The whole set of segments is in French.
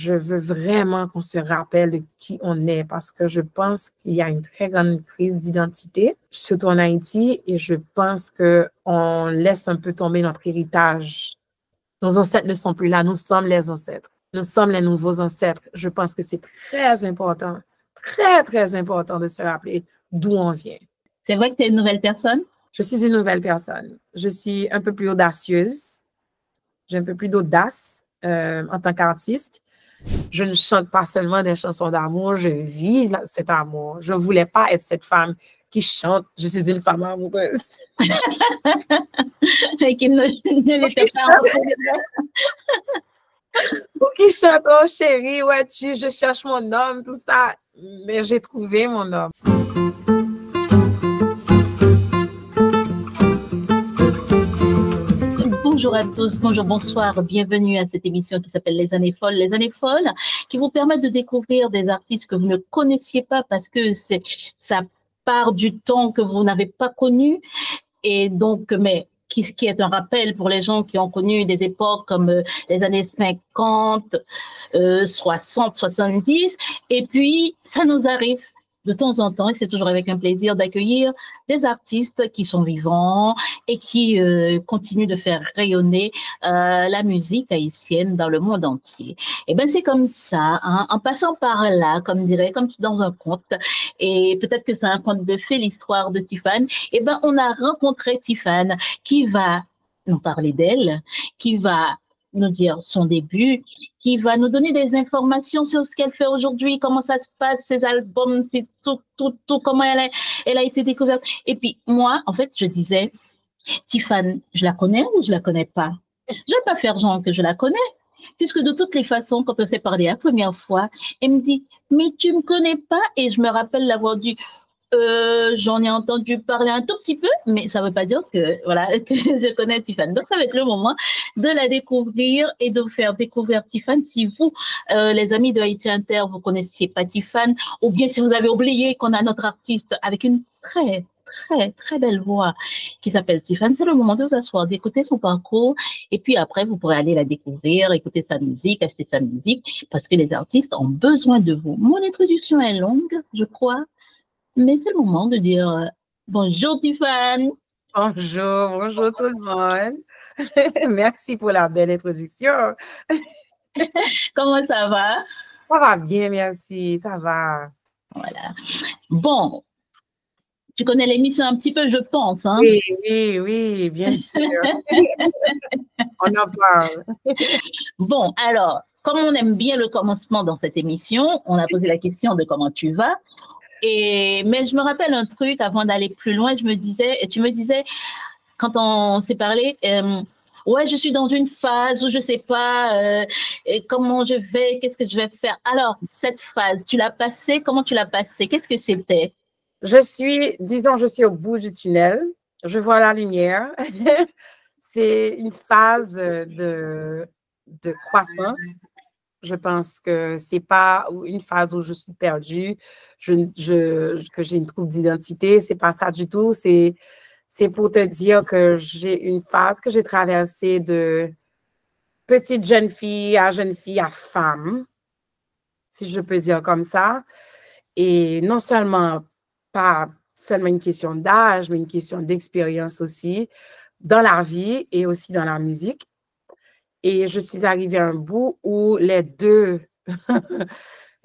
je veux vraiment qu'on se rappelle de qui on est parce que je pense qu'il y a une très grande crise d'identité, surtout en Haïti, et je pense qu'on laisse un peu tomber notre héritage. Nos ancêtres ne sont plus là, nous sommes les ancêtres. Nous sommes les nouveaux ancêtres. Je pense que c'est très important, très, très important de se rappeler d'où on vient. C'est vrai que tu es une nouvelle personne? Je suis une nouvelle personne. Je suis un peu plus audacieuse. J'ai un peu plus d'audace en tant qu'artiste. Je ne chante pas seulement des chansons d'amour, je vis cet amour. Je ne voulais pas être cette femme qui chante « Je suis une femme amoureuse ». Et qui ne l'était pas. Ou qui chante « Oh chérie, ouais, je cherche mon homme », tout ça. Mais j'ai trouvé mon homme. Bonjour à tous, bonjour, bonsoir, bienvenue à cette émission qui s'appelle Les Années Folles. Les Années Folles qui vous permettent de découvrir des artistes que vous ne connaissiez pas parce que ça part du temps que vous n'avez pas connu et donc, mais qui est un rappel pour les gens qui ont connu des époques comme les années 50, 60, 70 et puis ça nous arrive de temps en temps, et c'est toujours avec un plaisir d'accueillir des artistes qui sont vivants et qui continuent de faire rayonner la musique haïtienne dans le monde entier. Et ben c'est comme ça, hein, en passant par là, comme dans un conte, et peut-être que c'est un conte de fées, l'histoire de Tiffane, et ben on a rencontré Tiffane qui va nous parler d'elle, qui va nous dire son début, qui va nous donner des informations sur ce qu'elle fait aujourd'hui, comment ça se passe, ses albums, c'est tout, comment elle a été découverte. Et puis, moi, en fait, je disais, Tiffane, je la connais ou je la connais pas? Je vais pas faire genre que je la connais, puisque de toutes les façons, quand on s'est parlé la première fois, elle me dit, mais tu me connais pas? Et je me rappelle l'avoir dit, j'en ai entendu parler un tout petit peu, mais ça ne veut pas dire que, voilà, que je connais Tiffane. Donc, ça va être le moment de la découvrir et de vous faire découvrir Tiffane. Si vous, les amis de Haïti Inter, vous ne connaissiez pas Tiffane, ou bien si vous avez oublié qu'on a notre artiste avec une très, très, très belle voix qui s'appelle Tiffane, c'est le moment de vous asseoir, d'écouter son parcours, et puis après, vous pourrez aller la découvrir, écouter sa musique, acheter sa musique, parce que les artistes ont besoin de vous. Mon introduction est longue, je crois. Mais c'est le moment de dire bonjour Tiffane. Bonjour, bonjour tout le monde. Merci pour la belle introduction. Comment ça va? Ça va bien, merci, ça va. Voilà. Bon, tu connais l'émission un petit peu, je pense. Hein? Oui, bien sûr. On en parle. Bon, alors, comme on aime bien le commencement dans cette émission, on a posé la question de comment tu vas. Mais je me rappelle un truc avant d'aller plus loin, tu me disais, quand on s'est parlé, ouais, je suis dans une phase où je ne sais pas comment je vais, qu'est-ce que je vais faire. Alors, cette phase, tu l'as passée, comment tu l'as passée? Qu'est-ce que c'était? Je suis au bout du tunnel. Je vois la lumière. C'est une phase de croissance. Je pense que c'est pas une phase où je suis perdue, que j'ai une trouble d'identité. C'est pas ça du tout. C'est pour te dire que j'ai une phase que j'ai traversée de petite jeune fille à femme, si je peux dire comme ça. Et non seulement, pas seulement une question d'âge, mais une question d'expérience aussi dans la vie et aussi dans la musique. Et je suis arrivée à un bout où les deux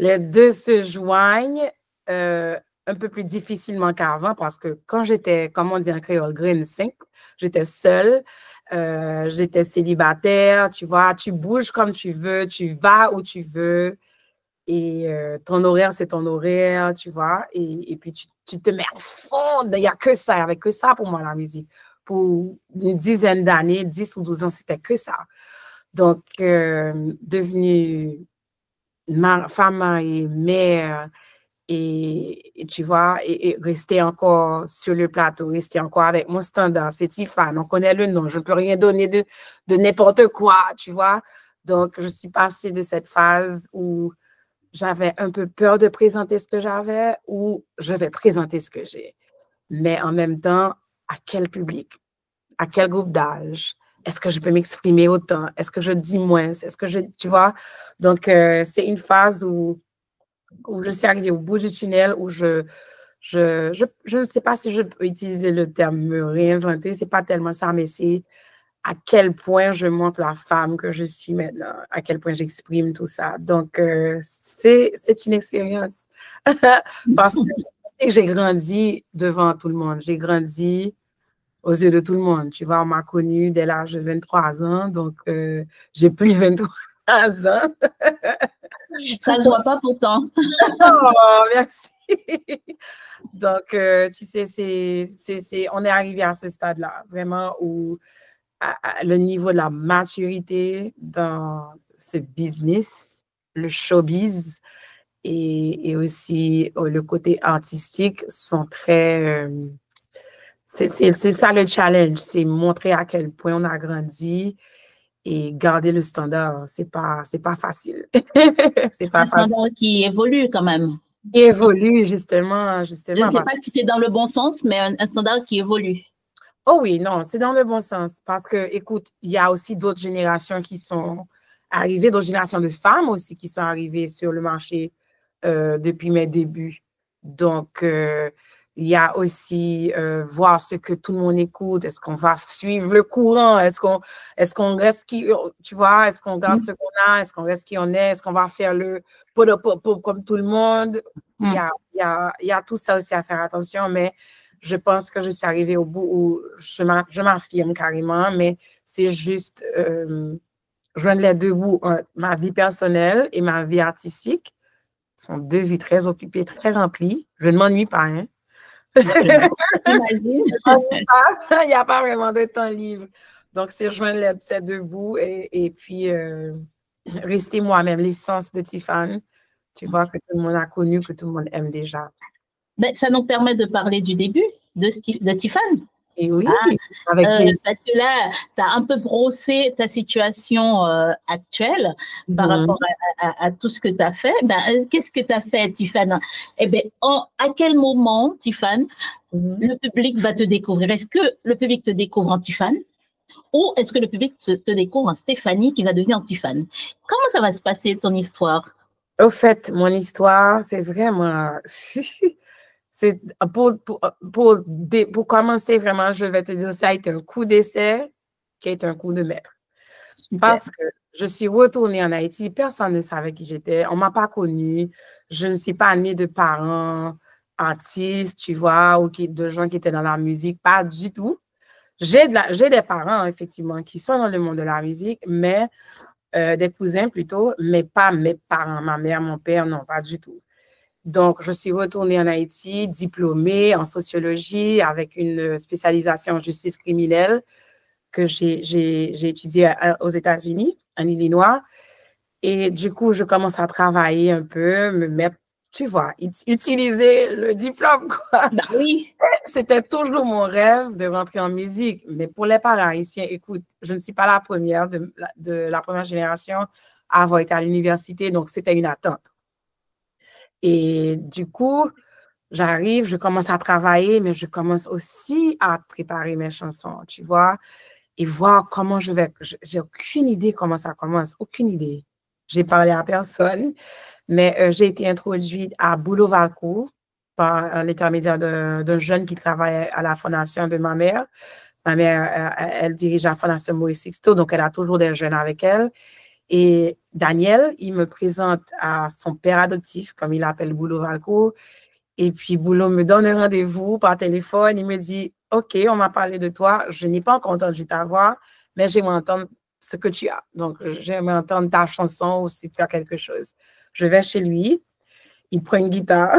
se joignent un peu plus difficilement qu'avant parce que quand j'étais, comme on dit en créole, green 5, j'étais seule, j'étais célibataire, tu vois, tu bouges comme tu veux, tu vas où tu veux et ton horaire, c'est ton horaire, tu vois, et puis tu te mets à fond, il n'y a que ça, il n'y avait que ça pour moi, la musique. Pour une dizaine d'années, 10 ou 12 ans, c'était que ça. Donc, devenue femme et mère, et tu vois, et rester encore sur le plateau, rester encore avec mon standard, c'est Tiffane, on connaît le nom, je ne peux rien donner de n'importe quoi, tu vois. Donc, je suis passée de cette phase où j'avais un peu peur de présenter ce que j'avais ou je vais présenter ce que j'ai. Mais en même temps, à quel public? À quel groupe d'âge? est-ce que je peux m'exprimer autant? Est-ce que je dis moins? Est-ce que tu vois? Donc, c'est une phase où je suis arrivée au bout du tunnel, où je ne sais pas si je peux utiliser le terme me réinventer, c'est pas tellement ça, mais c'est à quel point je montre la femme que je suis maintenant, à quel point j'exprime tout ça. Donc, c'est une expérience parce que j'ai grandi devant tout le monde. J'ai grandi aux yeux de tout le monde. Tu vois, on m'a connue dès l'âge de 23 ans, donc j'ai plus de 23 ans. Ça ne se voit pas pourtant. Oh, merci. Donc, tu sais, on est arrivé à ce stade-là, vraiment, où le niveau de la maturité dans ce business, le showbiz et aussi le côté artistique sont très... c'est ça le challenge, c'est montrer à quel point on a grandi et garder le standard. C'est pas facile. C'est pas Un facile. standard qui évolue quand même. Qui évolue, justement. Je ne sais pas si c'est dans le bon sens, mais un standard qui évolue. Oh oui, non, c'est dans le bon sens. Parce que, écoute, il y a aussi d'autres générations qui sont arrivées, d'autres générations de femmes aussi qui sont arrivées sur le marché depuis mes débuts. Donc, il y a aussi voir ce que tout le monde écoute. Est-ce qu'on va suivre le courant? Est-ce qu'on reste qui, tu vois, est-ce qu'on garde ce qu'on a? Est-ce qu'on reste qui on est? Est-ce qu'on va faire le pop comme tout le monde? Il y a tout ça aussi à faire attention, mais je pense que je suis arrivée au bout où je m'affirme carrément, mais c'est juste joindre les deux bouts, ma vie personnelle et ma vie artistique. Ce sont deux vies très occupées, très remplies. Je ne m'ennuie pas, hein. J'imagine. Il n'y a pas vraiment de temps libre. Donc, c'est joindre ces deux bouts et puis rester moi-même, l'essence de Tiffany. Tu vois, que tout le monde a connu, que tout le monde aime déjà. Ben, ça nous permet de parler du début de Tiffany. Et oui, avec parce que là, tu as un peu brossé ta situation actuelle par rapport à tout ce que tu as fait. Ben, qu'est-ce que tu as fait, Tiffany? Eh bien, à quel moment, Tiffany, le public va te découvrir? Est-ce que le public te découvre en Tiffany? Ou est-ce que le public te découvre en Stéphanie qui va devenir Tiffany? Comment ça va se passer, ton histoire? Au fait, mon histoire, c'est vraiment... c'est pour commencer, vraiment, je vais te dire, ça a été un coup d'essai qui a été un coup de maître. Super. Parce que je suis retournée en Haïti, personne ne savait qui j'étais, on ne m'a pas connue, je ne suis pas née de parents artistes, tu vois, ou de gens qui étaient dans la musique, pas du tout. J'ai des parents, effectivement, qui sont dans le monde de la musique, mais des cousins plutôt, mais pas mes parents, ma mère, mon père, non, pas du tout. Donc, je suis retournée en Haïti, diplômée en sociologie avec une spécialisation en justice criminelle que j'ai étudiée aux États-Unis, en Illinois. Et du coup, je commence à travailler un peu, me mettre, tu vois, utiliser le diplôme, quoi. Ben oui. C'était toujours mon rêve de rentrer en musique. Mais pour les parents haïtiens, écoute, je ne suis pas la première de la première génération à avoir été à l'université, donc c'était une attente. Et du coup, j'arrive, je commence à travailler, mais je commence aussi à préparer mes chansons, tu vois, et voir comment je vais. J'ai aucune idée comment ça commence, aucune idée. J'ai parlé à personne, mais j'ai été introduite à Boulot Valcourt par l'intermédiaire d'un jeune qui travaille à la fondation de ma mère. Ma mère, elle dirige la fondation Maurice Sixto, donc elle a toujours des jeunes avec elle. Et Daniel, il me présente à son père adoptif, comme il appelle Boulot Valcourt. Et puis, Boulot me donne un rendez-vous par téléphone. Il me dit, OK, on m'a parlé de toi. Je n'ai pas encore entendu ta voix, mais j'aimerais entendre ce que tu as. Donc, j'aimerais entendre ta chanson ou si tu as quelque chose. Je vais chez lui. Il prend une guitare.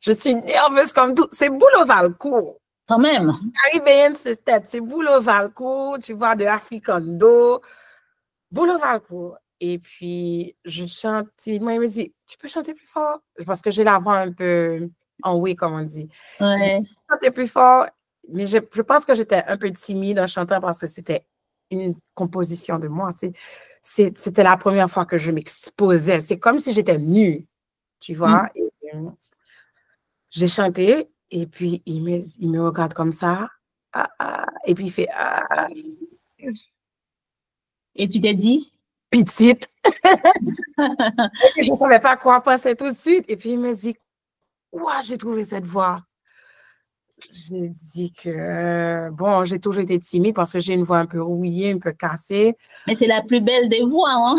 Je suis nerveuse comme tout. C'est Boulot Valcourt. Quand même. Caribéenne, c'est Boulot Valcourt. Tu vois, de Africando. Boulot Valcourt. Et puis, je chante timidement. Il me dit, tu peux chanter plus fort? Parce que j'ai la voix un peu en oui, comme on dit. Ouais. Tu peux chanter plus fort. Mais je pense que j'étais un peu timide en chantant parce que c'était une composition de moi. C'était la première fois que je m'exposais. C'est comme si j'étais nue, tu vois. Et, je l'ai chanté et puis il me regarde comme ça. Et puis il fait Et tu t'es dit? Petite. Je ne savais pas quoi penser tout de suite. Et puis, il me dit, ouah, j'ai trouvé cette voix. J'ai dit que, bon, j'ai toujours été timide parce que j'ai une voix un peu rouillée, un peu cassée. Mais c'est la plus belle des voix, hein?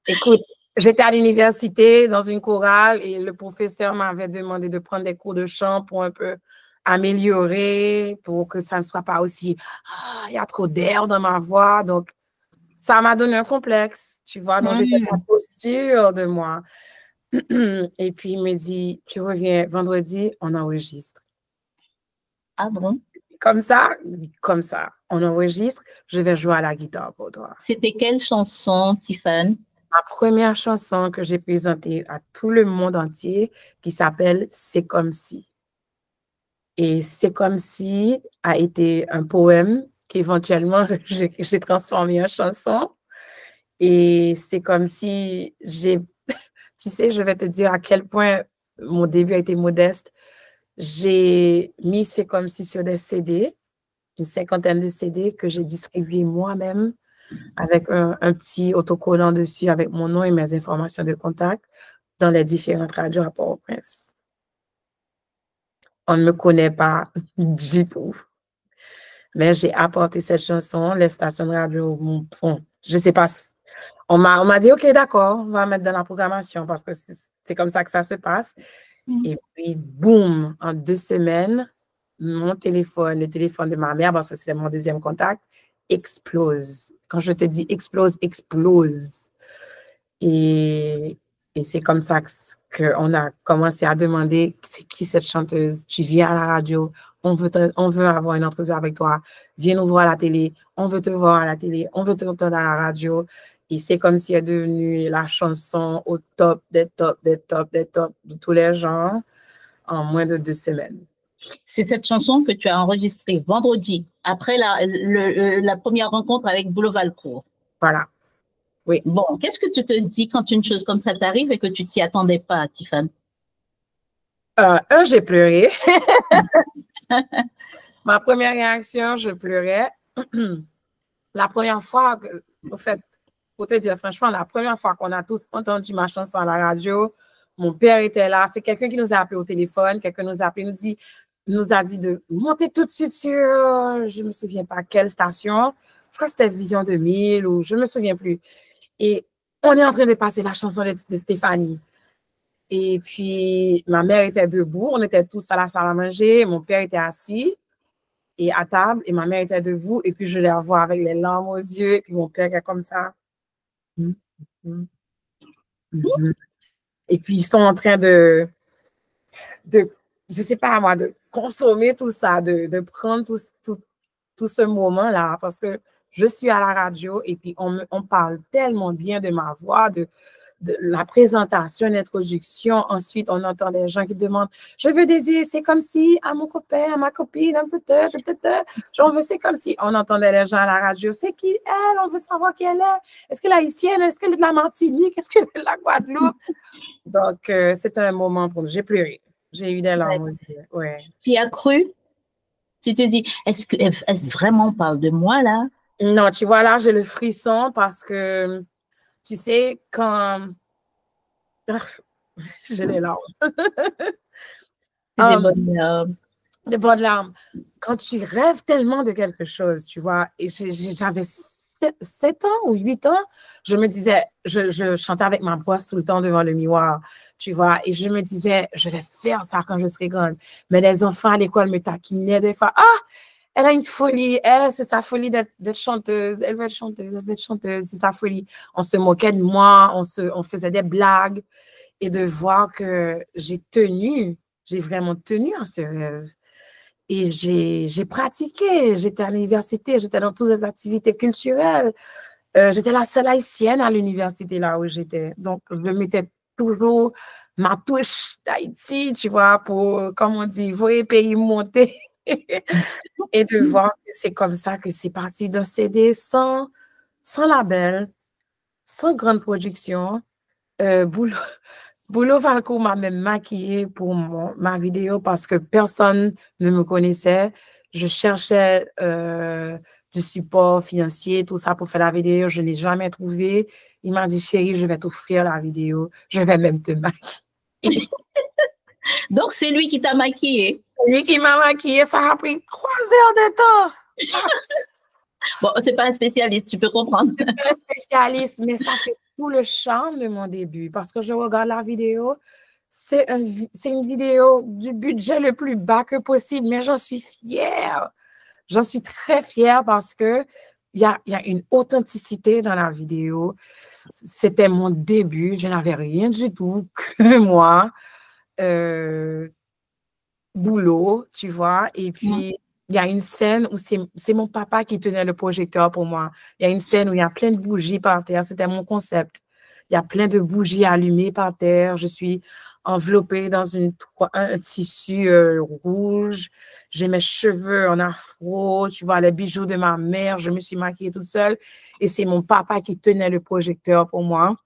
Écoute, j'étais à l'université dans une chorale et le professeur m'avait demandé de prendre des cours de chant pour un peu améliorer, pour que ça ne soit pas aussi, ah, il y a trop d'air dans ma voix. Donc, ça m'a donné un complexe, tu vois. Donc, j'étais pas trop sûre de moi. Et puis, il me dit, tu reviens vendredi, on enregistre. Ah bon? Comme ça, on enregistre, je vais jouer à la guitare pour toi. C'était quelle chanson, Tiffany? Ma première chanson que j'ai présentée à tout le monde entier qui s'appelle C'est comme si. Et C'est comme si a été un poème qu'éventuellement j'ai transformé en chanson. Et c'est comme si tu sais, je vais te dire à quel point mon début a été modeste. J'ai mis C'est comme si sur des CD, une 50aine de CD que j'ai distribué moi-même avec un petit autocollant dessus avec mon nom et mes informations de contact dans les différentes radios à Port-au-Prince. On ne me connaît pas du tout. Mais j'ai apporté cette chanson, les stations de radio, bon, je ne sais pas. On m'a dit, OK, d'accord, on va mettre dans la programmation parce que c'est comme ça que ça se passe. Et puis, boum, en 2 semaines, mon téléphone, le téléphone de ma mère, parce que c'est mon deuxième contact, explose. Quand je te dis explose, explose. Et c'est comme ça qu'on a commencé à demander, c'est qui cette chanteuse? Tu viens à la radio, on veut avoir une entrevue avec toi, viens nous voir à la télé, on veut te voir à la télé, on veut te entendre à la radio. Et c'est comme si elle est devenue la chanson au top des tops, des tops, des tops de tous les genres en moins de 2 semaines. C'est cette chanson que tu as enregistrée vendredi, après la première rencontre avec Boulot Valcourt. Voilà. Oui. Bon, qu'est-ce que tu te dis quand une chose comme ça t'arrive et que tu t'y attendais pas, Tiffany? J'ai pleuré. Ma première réaction, je pleurais. La première fois, au fait, pour te dire franchement, la première fois qu'on a tous entendu ma chanson à la radio, mon père était là. C'est quelqu'un qui nous a appelé au téléphone, quelqu'un nous a appelé, nous a dit de monter tout de suite sur, je ne me souviens pas quelle station. Je crois que c'était Vision 2000 ou je ne me souviens plus. Et on est en train de passer la chanson de Stéphanie. Et puis, ma mère était debout. On était tous à la salle à manger. Mon père était assis et à table et ma mère était debout. Et puis, je les revois avec les larmes aux yeux. Et puis, mon père est comme ça. Et puis, ils sont en train de je sais pas moi, de consommer tout ça, de prendre tout ce moment-là, parce que je suis à la radio et puis on parle tellement bien de ma voix, de la présentation, l'introduction. Ensuite, on entend des gens qui demandent, je veux dédier, c'est comme si à mon copain, à ma copine, j'en veux, c'est comme si. On entendait les gens à la radio, c'est qui elle, on veut savoir qui elle est. Est-ce qu'elle est haïtienne, est-ce qu'elle est de la Martinique, est-ce qu'elle est de la Guadeloupe? Donc, c'était un moment pour nous. J'ai pleuré. J'ai eu des larmes aux yeux. Ouais. Tu y as cru? Tu te dis, est-ce vraiment parle de moi là? Non, tu vois, là, j'ai le frisson parce que, tu sais, quand... j'ai les larmes. Des bonnes larmes. Des bonnes larmes. Quand tu rêves tellement de quelque chose, tu vois, et j'avais 7 ans ou 8 ans, je me disais, je chantais avec ma brosse tout le temps devant le miroir, tu vois, et je me disais, je vais faire ça quand je serai grande. Mais les enfants à l'école me taquinaient des fois. Ah, elle a une folie, c'est sa folie d'être chanteuse, elle veut être chanteuse, elle veut être chanteuse, c'est sa folie. On se moquait de moi, on faisait des blagues, et de voir que j'ai vraiment tenu à ce rêve. Et j'ai pratiqué, j'étais à l'université, j'étais dans toutes les activités culturelles. J'étais la seule haïtienne à l'université là où j'étais. Donc, je mettais toujours ma touche d'Haïti, tu vois, pour, comme on dit, voir les pays monter. Et de voir que c'est comme ça que c'est parti d'un CD sans label, sans grande production. Boulot Valcourt m'a même maquillée pour ma vidéo parce que personne ne me connaissait. Je cherchais du support financier, tout ça pour faire la vidéo. Je n'ai jamais trouvé. Il m'a dit, chérie, je vais t'offrir la vidéo. Je vais même te maquiller. Donc, c'est lui qui t'a maquillé. Lui qui m'a maquillé, ça a pris 3 heures de temps. Bon, c'est pas un spécialiste, tu peux comprendre. C'est pas un spécialiste, mais ça fait tout le charme de mon début parce que je regarde la vidéo. C'est une vidéo du budget le plus bas que possible, mais j'en suis fière. J'en suis très fière parce que il y a une authenticité dans la vidéo. C'était mon début, je n'avais rien du tout que moi. Boulot, tu vois, et puis il y a une scène où c'est mon papa qui tenait le projecteur pour moi. Il y a une scène où il y a plein de bougies par terre, c'était mon concept. Il y a plein de bougies allumées par terre, je suis enveloppée dans un tissu rouge, j'ai mes cheveux en afro, tu vois, les bijoux de ma mère, je me suis maquillée toute seule, et c'est mon papa qui tenait le projecteur pour moi.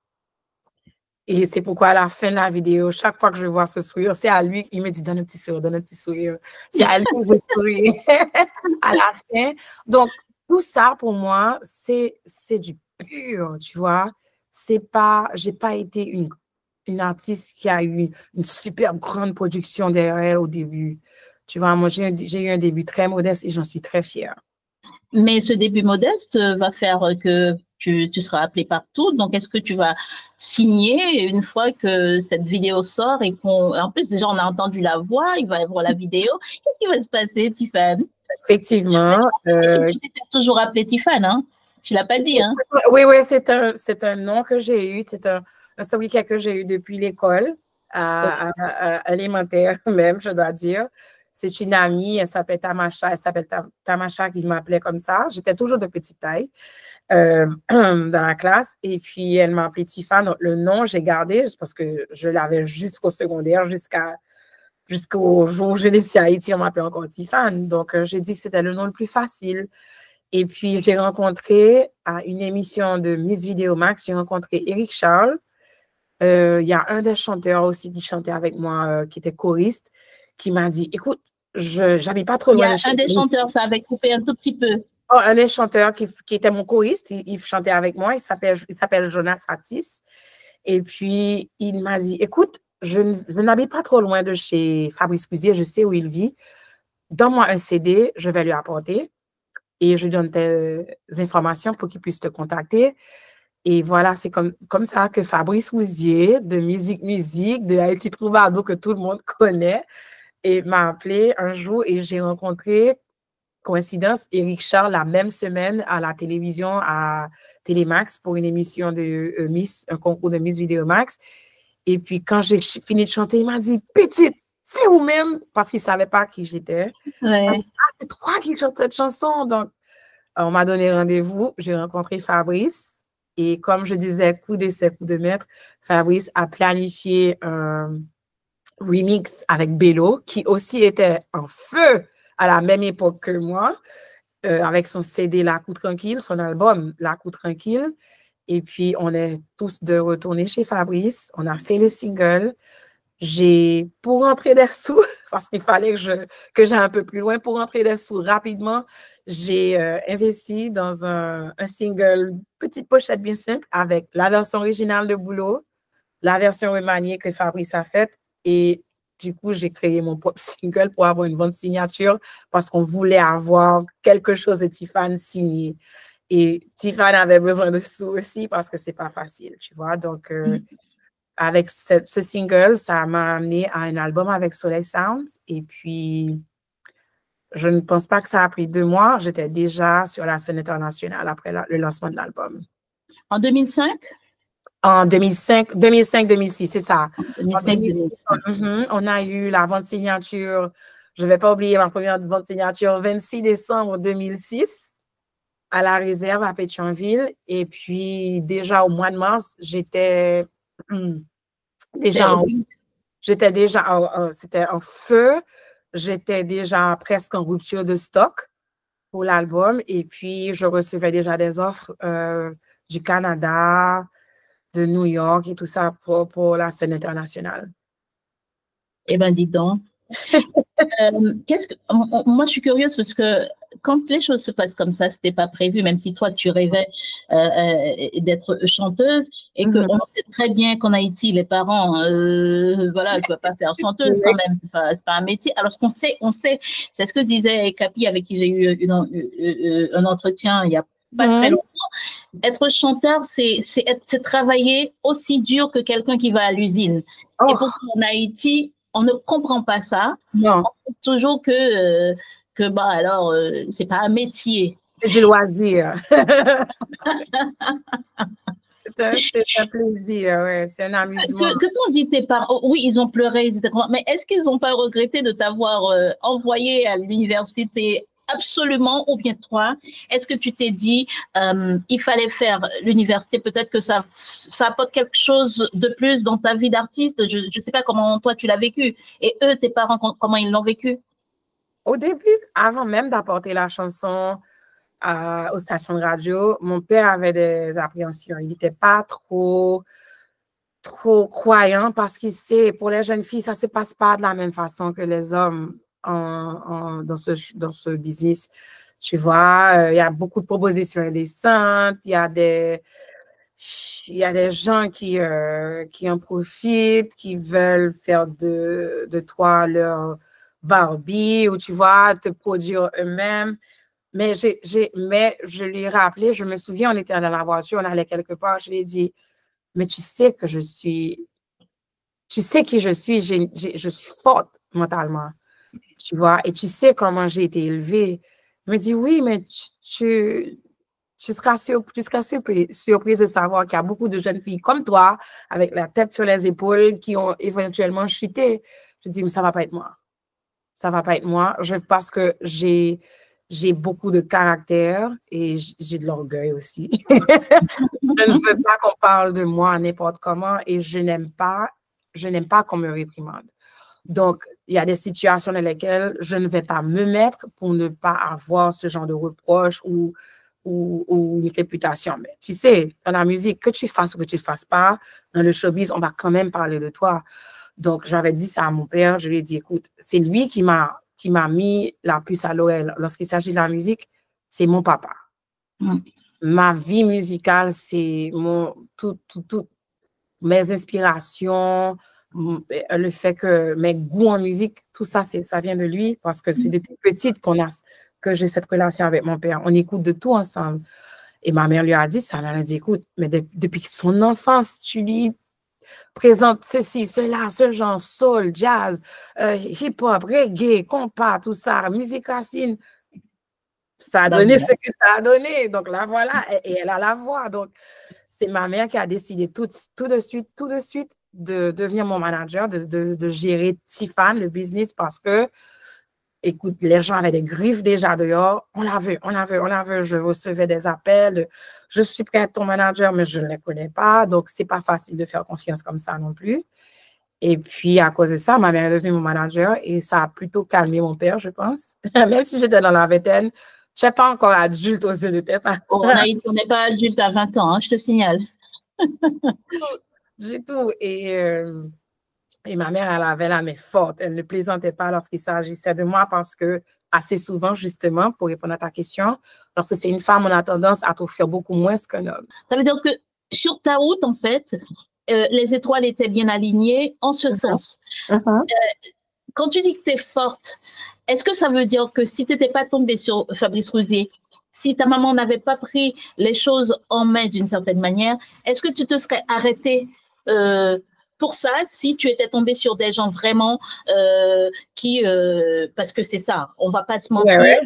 Et c'est pourquoi à la fin de la vidéo, chaque fois que je vois ce sourire, c'est à lui, il me dit, donne un petit sourire, donne un petit sourire. C'est à lui que je souris à la fin. Donc, tout ça, pour moi, c'est du pur, tu vois. J'ai pas été une artiste qui a eu une super grande production derrière elle au début. Tu vois, moi, j'ai eu un début très modeste et j'en suis très fière. Mais ce début modeste va faire que tu seras appelé partout. Donc, est-ce que tu vas signer une fois que cette vidéo sort et en plus, déjà, on a entendu la voix, il va y avoir la vidéo. Qu'est-ce qui va se passer, Tiffany? Effectivement. Tu t'es toujours appelée Tiffany, hein? Tu l'as pas dit, hein? Oui, c'est un nom que j'ai eu. C'est un sobriquet que j'ai eu depuis l'école, élémentaire même, je dois dire. C'est une amie, elle s'appelle Tamacha, Tamacha qui m'appelait comme ça. J'étais toujours de petite taille dans la classe. Et puis, elle m'a appelée Tiffany. Le nom, j'ai gardé parce que je l'avais jusqu'au secondaire, jusqu'au jour où je laissé Haïti, on m'appelait encore Tiffany. Donc, j'ai dit que c'était le nom le plus facile. Et puis, j'ai rencontré à une émission de Miss Vidéo Max, j'ai rencontré Éric Charles. Il y a un des chanteurs aussi qui chantait avec moi, qui était choriste, qui m'a dit, écoute, j'habite pas trop loin de chez un des chanteurs, ça avait coupé un tout petit peu. Oh, un des chanteurs qui était mon choriste, il chantait avec moi, il s'appelle Jonas Satis. Et puis, il m'a dit, écoute, je n'habite pas trop loin de chez Fabrice Cusier, je sais où il vit. Donne-moi un CD, je vais lui apporter. Et je lui donne tes informations pour qu'il puisse te contacter. Et voilà, c'est comme ça que Fabrice Rousier, de Musique, de Haïti Troubadou, que tout le monde connaît, et m'a appelé un jour et j'ai rencontré, coïncidence, Éric Charles la même semaine à la télévision, à Télémax, pour une émission de un concours de Miss Vidéo Max. Et puis, quand j'ai fini de chanter, il m'a dit, petite, c'est vous-même, parce qu'il ne savait pas qui j'étais. Ouais. C'est toi qui chantes cette chanson. Donc, on m'a donné rendez-vous. J'ai rencontré Fabrice. Et comme je disais, coup d'essai, coup de maître, Fabrice a planifié un remix avec Bello, qui aussi était en feu à la même époque que moi, avec son CD La Coup Tranquille, son album La Coup Tranquille. Et puis, on est tous de retourner chez Fabrice. On a fait le single. Pour rentrer des sous, parce qu'il fallait que j'aille un peu plus loin, pour rentrer des sous rapidement, j'ai investi dans un single, petite pochette bien simple, avec la version originale de Boulot, la version remaniée que Fabrice a faite, et du coup, j'ai créé mon propre single pour avoir une bonne signature, parce qu'on voulait avoir quelque chose de Tiffany signé. Et Tiffany avait besoin de sous aussi, parce que c'est pas facile, tu vois, donc... avec ce single, ça m'a amené à un album avec Soleil Sounds. Et puis, je ne pense pas que ça a pris 2 mois. J'étais déjà sur la scène internationale après le lancement de l'album. En 2005? En 2005-2006, c'est ça. 2005-2006. On a eu la vente signature, je ne vais pas oublier ma première vente signature, 26 décembre 2006, à la réserve à Pétionville. Et puis, déjà au mois de mars, j'étais c'était en feu, j'étais déjà presque en rupture de stock pour l'album et puis je recevais déjà des offres du Canada, de New York et tout ça pour la scène internationale. Eh bien, dis donc. Moi, je suis curieuse parce que quand les choses se passent comme ça, c'était pas prévu, même si toi tu rêvais d'être chanteuse et qu'on sait très bien qu'en Haïti, les parents, voilà, tu vas pas faire chanteuse quand même, c'est pas un métier. Alors ce qu'on sait, c'est ce que disait Capi avec qui j'ai eu un entretien il y a pas très longtemps. Être chanteur, c'est travailler aussi dur que quelqu'un qui va à l'usine. Et pourquoi en Haïti, on ne comprend pas ça. Non. On pense toujours que bah alors, c'est pas un métier. C'est du loisir. C'est un plaisir, ouais. C'est un amusement. Que t'ont dit tes parents? Oui, ils ont pleuré, etc. Mais est-ce qu'ils n'ont pas regretté de t'avoir envoyé à l'université absolument, ou bien toi, est-ce que tu t'es dit, il fallait faire l'université, peut-être que ça apporte quelque chose de plus dans ta vie d'artiste? Je ne sais pas comment toi tu l'as vécu. Et eux, tes parents, comment ils l'ont vécu? Au début, avant même d'apporter la chanson aux stations de radio, mon père avait des appréhensions. Il n'était pas trop croyant parce qu'il sait, pour les jeunes filles, ça ne se passe pas de la même façon que les hommes dans ce business. Tu vois, il y a beaucoup de propositions indécentes, il y a des gens qui en profitent, qui veulent faire de toi leur Barbie, ou tu vois, te produire eux-mêmes. Mais je lui ai rappelé, je me souviens, on était dans la voiture, on allait quelque part, je lui ai dit, mais tu sais que tu sais qui je suis, je suis forte mentalement, tu vois, et tu sais comment j'ai été élevée. Il me dit, oui, mais tu seras surprise de savoir qu'il y a beaucoup de jeunes filles comme toi, avec la tête sur les épaules, qui ont éventuellement chuté. Je dis, mais ça ne va pas être moi. Ça ne va pas être moi. Parce que j'ai beaucoup de caractère et j'ai de l'orgueil aussi. Je ne veux pas qu'on parle de moi n'importe comment et je n'aime pas qu'on me réprimande. Donc, il y a des situations dans lesquelles je ne vais pas me mettre pour ne pas avoir ce genre de reproches ou une réputation. Mais tu sais, dans la musique, que tu fasses ou que tu ne fasses pas, dans le showbiz, on va quand même parler de toi. Donc, j'avais dit ça à mon père. Je lui ai dit, écoute, c'est lui qui m'a mis la puce à l'oreille. Lorsqu'il s'agit de la musique, c'est mon papa. Ma vie musicale, c'est toutes mes inspirations, le fait que mes goûts en musique, tout ça, ça vient de lui parce que c'est depuis petite que j'ai cette relation avec mon père. On écoute de tout ensemble. Et ma mère lui a dit ça. Elle a dit, écoute, mais depuis son enfance, tu lui présentes ceci, cela, ce genre, soul, jazz, hip-hop, reggae, compas, tout ça, musique racine. Ça a donné ce que ça a donné. Donc là, voilà, et elle a la voix. Donc, c'est ma mère qui a décidé tout de suite de devenir mon manager, de gérer Tiffany, le business, parce que, écoute, les gens avaient des griffes déjà dehors. On la veut. Je recevais des appels. Je suis prête à être ton manager, mais je ne les connais pas. Donc, c'est pas facile de faire confiance comme ça non plus. Et puis, à cause de ça, ma mère est devenue mon manager et ça a plutôt calmé mon père, je pense. Même si j'étais dans la vingtaine, je n'étais pas encore adulte aux yeux de tes parents. En Haïti, on n'est pas adulte à 20 ans, hein, je te signale. Du tout. Et ma mère, elle avait la main forte. Elle ne plaisantait pas lorsqu'il s'agissait de moi parce que assez souvent, justement, pour répondre à ta question, lorsque c'est une femme, on a tendance à t'offrir beaucoup moins qu'un homme. Ça veut dire que sur ta route, en fait, les étoiles étaient bien alignées en ce sens. Quand tu dis que tu es forte, est-ce que ça veut dire que si tu n'étais pas tombée sur Fabrice Rouzier, si ta maman n'avait pas pris les choses en main d'une certaine manière, est-ce que tu te serais arrêtée pour ça si tu étais tombée sur des gens vraiment qui... parce que c'est ça, on ne va pas se mentir.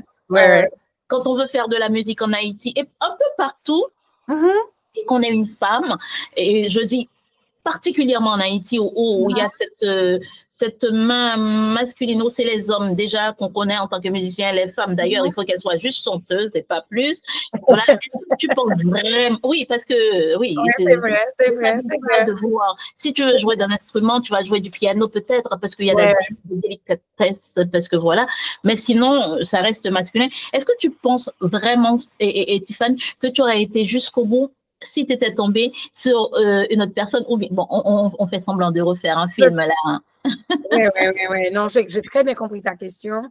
Quand on veut faire de la musique en Haïti et un peu partout, et qu'on est une femme, et je dis particulièrement en Haïti où il y a cette main masculine, où c'est les hommes déjà qu'on connaît en tant que musicien, les femmes d'ailleurs, il faut qu'elles soient juste chanteuses et pas plus. Voilà. Est-ce que tu penses vraiment? Oui, parce que oui, c'est vrai. De voir. Si tu veux jouer d'un instrument, tu vas jouer du piano peut-être parce qu'il y a des délicatesses, parce que voilà. Mais sinon, ça reste masculin. Est-ce que tu penses vraiment, et Tiffany, que tu aurais été jusqu'au bout si tu étais tombée sur une autre personne, ou bien, bon, on fait semblant de refaire un film là. Oui. Non, j'ai très bien compris ta question.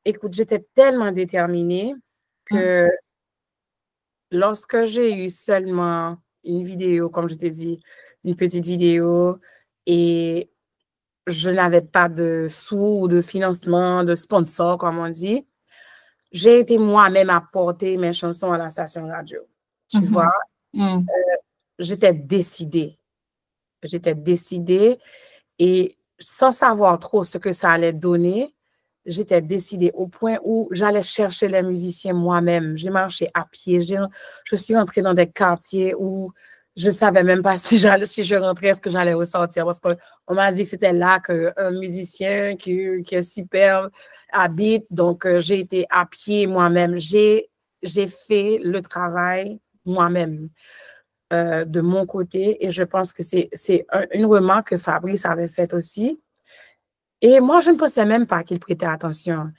écoute, j'étais tellement déterminée que lorsque j'ai eu seulement une vidéo, comme je t'ai dit, une petite vidéo, et je n'avais pas de sous ou de financement, de sponsor, comme on dit, j'ai été moi-même apporter mes chansons à la station radio. Tu vois, j'étais décidée. J'étais décidée et sans savoir trop ce que ça allait donner, j'étais décidée au point où j'allais chercher les musiciens moi-même. J'ai marché à pied. Je suis entrée dans des quartiers où je ne savais même pas si je rentrais, est-ce que j'allais ressortir. Parce qu'on m'a dit que c'était là qu'un musicien qui est super habite. Donc, j'ai été à pied moi-même. J'ai fait le travail moi-même. De mon côté, et je pense que c'est une remarque que Fabrice avait faite aussi. Et moi, je ne pensais même pas qu'il prêtait attention.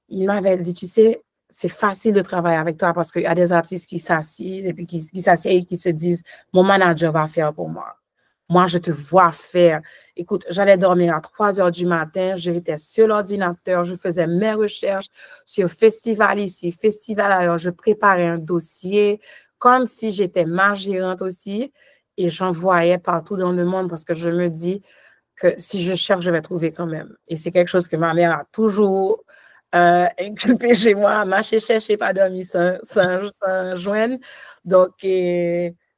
Il m'avait dit, tu sais, c'est facile de travailler avec toi parce qu'il y a des artistes qui s'assisent et puis qui s'asseyent et qui se disent, mon manager va faire pour moi. Moi, je te vois faire. Écoute, j'allais dormir à 3 heures du matin, j'étais sur l'ordinateur, je faisais mes recherches sur festival ici, festival ailleurs, je préparais un dossier comme si j'étais ma gérante aussi et j'envoyais partout dans le monde parce que je me dis que si je cherche, je vais trouver quand même. Et c'est quelque chose que ma mère a toujours inculpé chez moi, marcher, chercher, pas dormir sans joindre. Donc,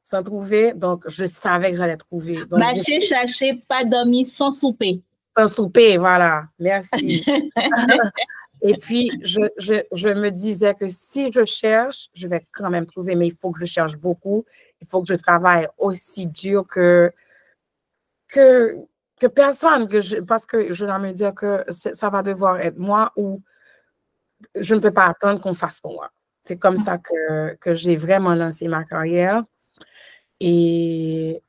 sans trouver. Donc, je savais que j'allais trouver. Donc, marcher, chercher, pas dormir, sans souper. Sans souper, voilà. Merci. Et puis, je me disais que si je cherche, je vais quand même trouver, mais il faut que je cherche beaucoup. Il faut que je travaille aussi dur que personne, parce que je dois me dire que ça va devoir être moi ou je ne peux pas attendre qu'on fasse pour moi. C'est comme ça que j'ai vraiment lancé ma carrière. Et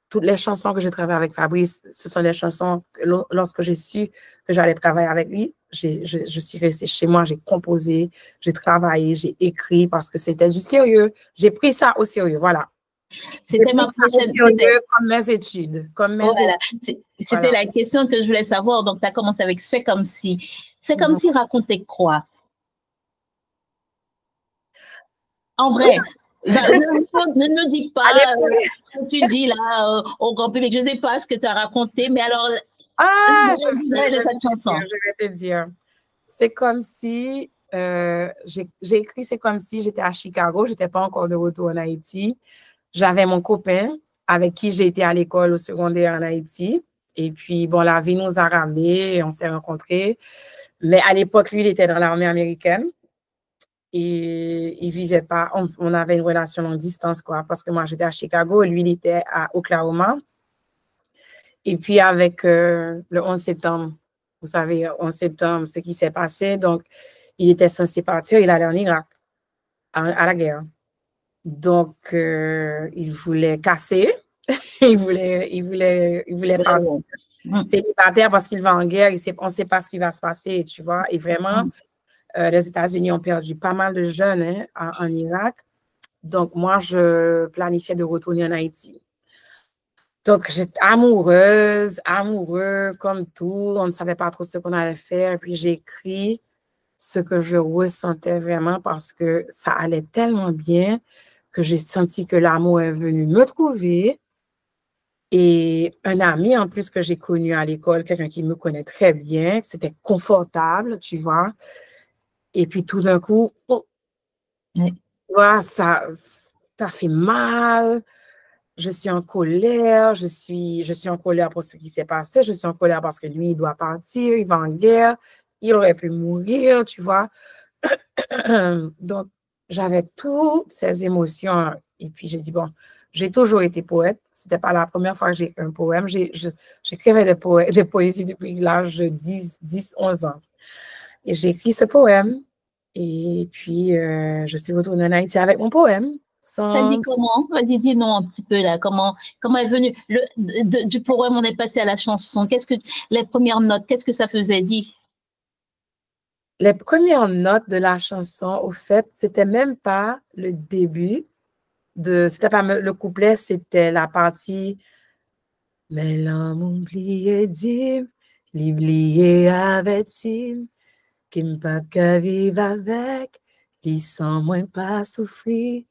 toutes les chansons que j'ai travaillées avec Fabrice, ce sont des chansons que lorsque j'ai su que j'allais travailler avec lui, je suis restée chez moi, j'ai composé, j'ai travaillé, j'ai écrit parce que c'était du sérieux. J'ai pris ça au sérieux, voilà. C'était ma prochaine question. Comme mes études. Voilà. C'était la question que je voulais savoir. Donc, tu as commencé avec C'est comme si. C'est comme si racontait quoi? En vrai, ne nous dis pas ce que tu dis là au grand public. Je ne sais pas ce que tu as raconté, mais alors, je vais te dire. C'est comme si, j'ai écrit C'est comme si j'étais à Chicago, je n'étais pas encore de retour en Haïti. J'avais mon copain avec qui j'ai été à l'école au secondaire en Haïti. Et puis, bon, la vie nous a ramenés, on s'est rencontrés. Mais à l'époque, lui, il était dans l'armée américaine. Et il vivait pas, on avait une relation longue distance, quoi, parce que moi, j'étais à Chicago, lui, il était à Oklahoma. Et puis, avec le 11 septembre, vous savez, 11 septembre, ce qui s'est passé, donc, il était censé partir, il allait en Irak, à la guerre. Donc, il voulait casser, il voulait partir célibataire parce qu'il va en guerre, on ne sait pas ce qui va se passer, tu vois, et vraiment, les États-Unis ont perdu pas mal de jeunes en Irak. Donc, moi, je planifiais de retourner en Haïti. Donc, j'étais amoureuse, comme tout. On ne savait pas trop ce qu'on allait faire. Puis, j'ai écrit ce que je ressentais vraiment parce que ça allait tellement bien que j'ai senti que l'amour est venu me trouver. Et un ami, en plus, que j'ai connu à l'école, quelqu'un qui me connaît très bien, c'était confortable, tu vois. Et puis, tout d'un coup, tu vois, ça fait mal. Je suis en colère, je suis en colère pour ce qui s'est passé, je suis en colère parce que lui, il doit partir, il va en guerre, il aurait pu mourir, tu vois. Donc, j'avais toutes ces émotions. Et puis, j'ai dit, bon, j'ai toujours été poète. C'était pas la première fois que j'ai écrit un poème. J'écrivais des poésies depuis l'âge de 10, 11 ans. Et j'ai écrit ce poème. Et puis, je suis retournée en Haïti avec mon poème. Ça dit comment? Vas-y, dis-nous un petit peu là. Comment est venu du poème, on est passé à la chanson. Les premières notes, qu'est-ce que ça faisait dire? Les premières notes de la chanson, au fait, c'était même pas le début c'était pas le couplet, c'était la partie mais l'homme oublié dit, l'oublié avait-il, qui me pas qu'à vivre avec, qui sans moins pas souffrir.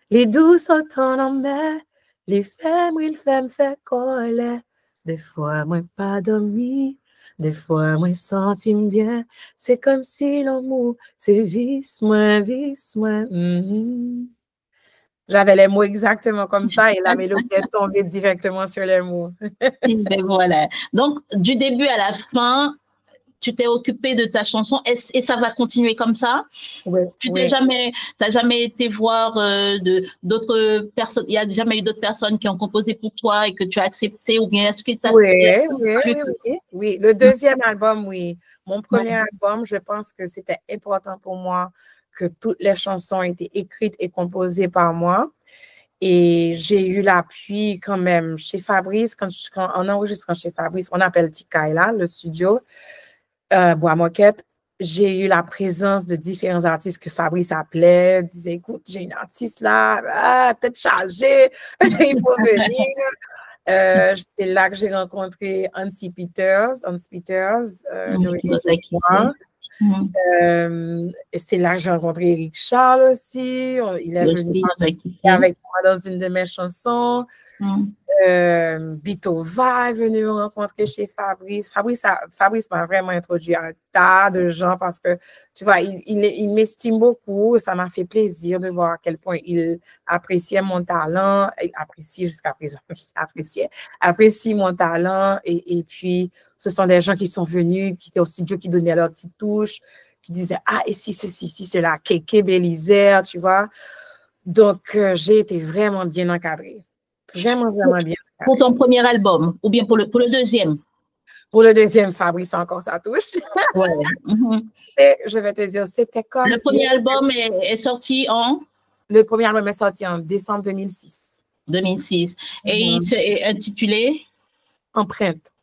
Les douces autant en mer, les femmes, il fait me faire colère. Des fois, moi pas dormi, des fois, moi senti bien. C'est comme si l'amour, c'est vice, moins. J'avais les mots exactement comme ça et la mélodie est tombée directement sur les mots. Et ben voilà. Donc, du début à la fin, tu t'es occupé de ta chanson et ça va continuer comme ça? Oui, Tu oui. t'as jamais été voir d'autres personnes, il n'y a jamais eu d'autres personnes qui ont composé pour toi et que tu as accepté ou bien est-ce que tu as... Oui. Le deuxième album, oui. Mon premier album, je pense que c'était important pour moi que toutes les chansons aient été écrites et composées par moi. Et j'ai eu l'appui quand même chez Fabrice, quand on enregistre chez Fabrice, on appelle Tikaila, le studio, Bois Moquette. J'ai eu la présence de différents artistes que Fabrice appelait, disait, écoute, j'ai une artiste là, tête chargée, il faut venir. C'est là que j'ai rencontré Hansi Peters, et c'est là que j'ai rencontré Eric Charles aussi. Il est venu avec moi dans une de mes chansons. Bitova est venu me rencontrer chez Fabrice. Fabrice m'a vraiment introduit à un tas de gens parce que, tu vois, il m'estime beaucoup. Ça m'a fait plaisir de voir à quel point il appréciait mon talent. Il apprécie jusqu'à présent. Apprécie mon talent. Et puis, ce sont des gens qui sont venus, qui étaient au studio, qui donnaient leur petite touche, qui disaient, ah, et si ceci, si cela, Kéké Bélisère, tu vois. Donc, j'ai été vraiment bien encadrée. Vraiment bien. Pour ton premier album ou bien pour le deuxième? Pour le deuxième, Fabrice a encore sa touche. Ouais. Et je vais te dire, c'était comme... Le premier album est sorti en? Le premier album est sorti en décembre 2006. 2006. Et il s'est intitulé? Empreinte.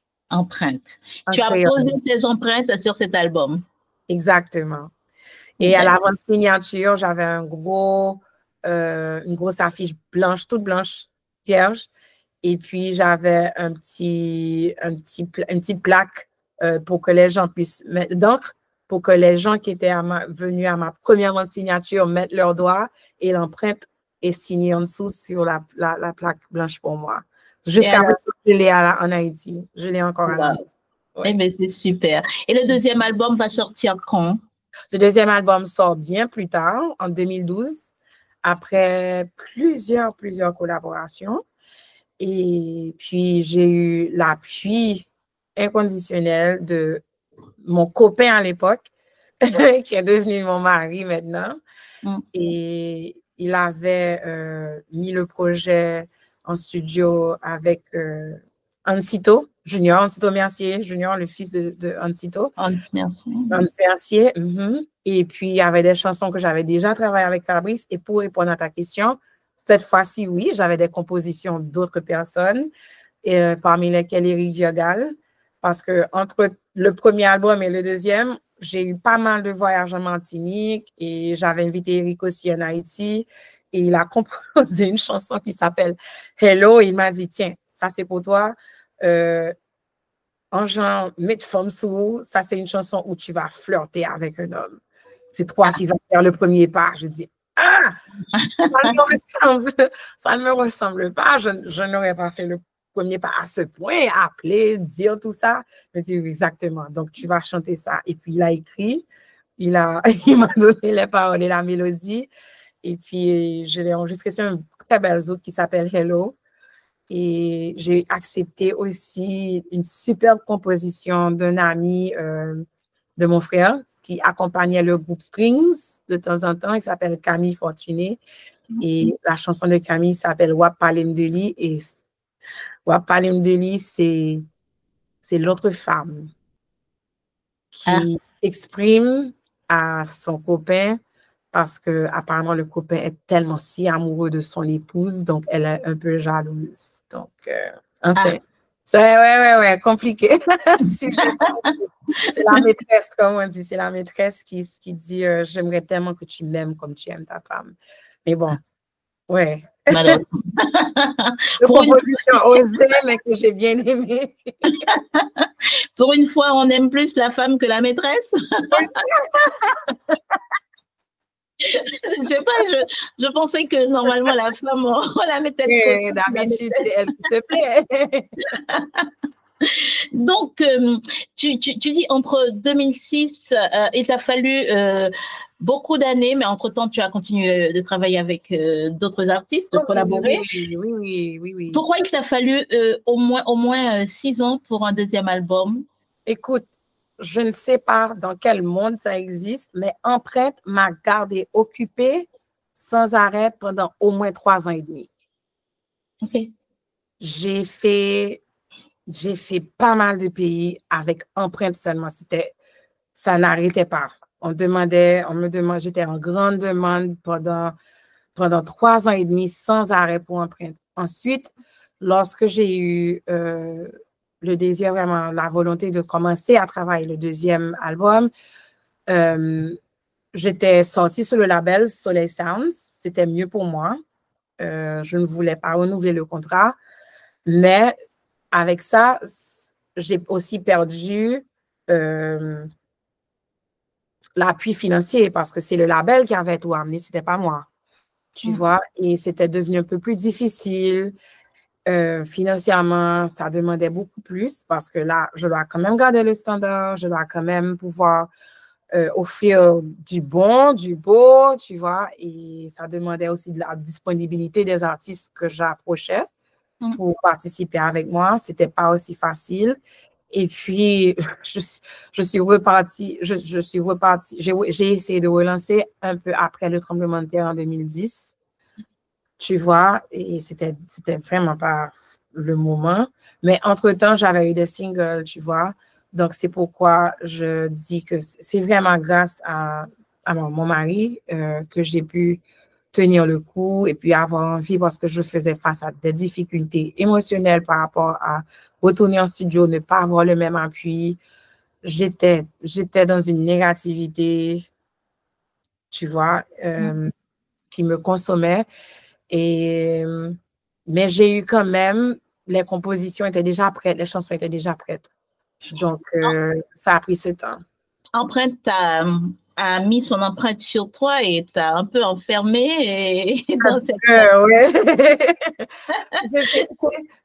Tu as posé tes empreintes sur cet album. Exactement. Et à l'avant-signature, j'avais une grosse affiche blanche, toute blanche, vierge. Et puis, j'avais une petite plaque pour que les gens puissent mettre d'encre, pour que les gens qui étaient venus à ma première signature mettent leurs doigts et l'empreinte est signée en dessous sur la plaque blanche pour moi. Jusqu'à maintenant, je l'ai en Haïti. Je l'ai encore en Haïti. Ouais. Eh bien, c'est super. Et le deuxième album va sortir quand? Le deuxième album sort bien plus tard, en 2012, après plusieurs collaborations. Et puis, j'ai eu l'appui inconditionnel de mon copain à l'époque, qui est devenu mon mari maintenant. Et il avait mis le projet en studio avec Ancito Junior, Ancito Mercier Junior, le fils de Ancito. Mercier. Et puis, il y avait des chansons que j'avais déjà travaillées avec Fabrice. Et pour répondre à ta question, cette fois-ci, oui, j'avais des compositions d'autres personnes, parmi lesquelles Eric Viogal, parce que entre le premier album et le deuxième, j'ai eu pas mal de voyages en Martinique et j'avais invité Eric aussi en Haïti et il a composé une chanson qui s'appelle Hello. Il m'a dit, tiens, ça c'est pour toi. En genre, mets de femme sous, ça c'est une chanson où tu vas flirter avec un homme. C'est toi qui vas faire le premier pas. Je dis, ah, ça ne me ressemble pas. Je n'aurais pas fait le premier pas à ce point, appeler, dire tout ça. Je me dis exactement. Donc, tu vas chanter ça. Et puis, il a écrit, il m'a donné les paroles et la mélodie. Et puis, je l'ai enregistré sur une très belle zouk qui s'appelle Hello. Et j'ai accepté aussi une superbe composition d'un ami de mon frère qui accompagnait le groupe Strings de temps en temps. Il s'appelle Camille Fortuné. Et la chanson de Camille s'appelle Wap Palem de Li. Et Wap Palem de Li, c'est l'autre femme qui exprime à son copain parce que apparemment le copain est tellement si amoureux de son épouse, donc elle est un peu jalouse. Donc, enfin, c'est compliqué. C'est la maîtresse, comme on dit, c'est la maîtresse qui dit j'aimerais tellement que tu m'aimes comme tu aimes ta femme. Mais bon, ouais, malheureusement. De composition osée, mais que j'ai bien aimé. Pour une fois, on aime plus la femme que la maîtresse. Je sais pas, je pensais que normalement la femme, on la mettait de côté. D'habitude, elle se plaît. Donc, tu dis entre 2006, il t'a fallu beaucoup d'années, mais entre-temps, tu as continué de travailler avec d'autres artistes, de collaborer. Oui. Pourquoi il t'a fallu au moins 6 ans pour un deuxième album? Écoute, je ne sais pas dans quel monde ça existe, mais Empreinte m'a gardée occupée sans arrêt pendant au moins 3 ans et demi. OK. J'ai fait pas mal de pays avec Empreinte seulement. Ça n'arrêtait pas. J'étais en grande demande pendant 3 ans et demi sans arrêt pour Empreinte. Ensuite, lorsque j'ai eu le désir, vraiment la volonté de commencer à travailler le deuxième album, j'étais sortie sur le label Soleil Sounds. C'était mieux pour moi. Je ne voulais pas renouveler le contrat. Mais avec ça, j'ai aussi perdu l'appui financier parce que c'est le label qui avait tout amené, c'était pas moi. Tu vois, et c'était devenu un peu plus difficile. Financièrement, ça demandait beaucoup plus parce que là, je dois quand même garder le standard, je dois quand même pouvoir offrir du bon, du beau, tu vois, et ça demandait aussi de la disponibilité des artistes que j'approchais pour participer avec moi. C'était pas aussi facile. Et puis, je suis repartie, j'ai essayé de relancer un peu après le tremblement de terre en 2010, tu vois, et c'était vraiment pas le moment. Mais entre-temps, j'avais eu des singles, tu vois. Donc, c'est pourquoi je dis que c'est vraiment grâce à mon mari que j'ai pu tenir le coup et puis avoir envie parce que je faisais face à des difficultés émotionnelles par rapport à retourner en studio, ne pas avoir le même appui. J'étais dans une négativité, tu vois, qui me consommait. Mais j'ai eu quand même, les compositions étaient déjà prêtes, les chansons étaient déjà prêtes. Donc, ça a pris ce temps. Empreinte a mis son empreinte sur toi et t'a un peu enfermé dans cette...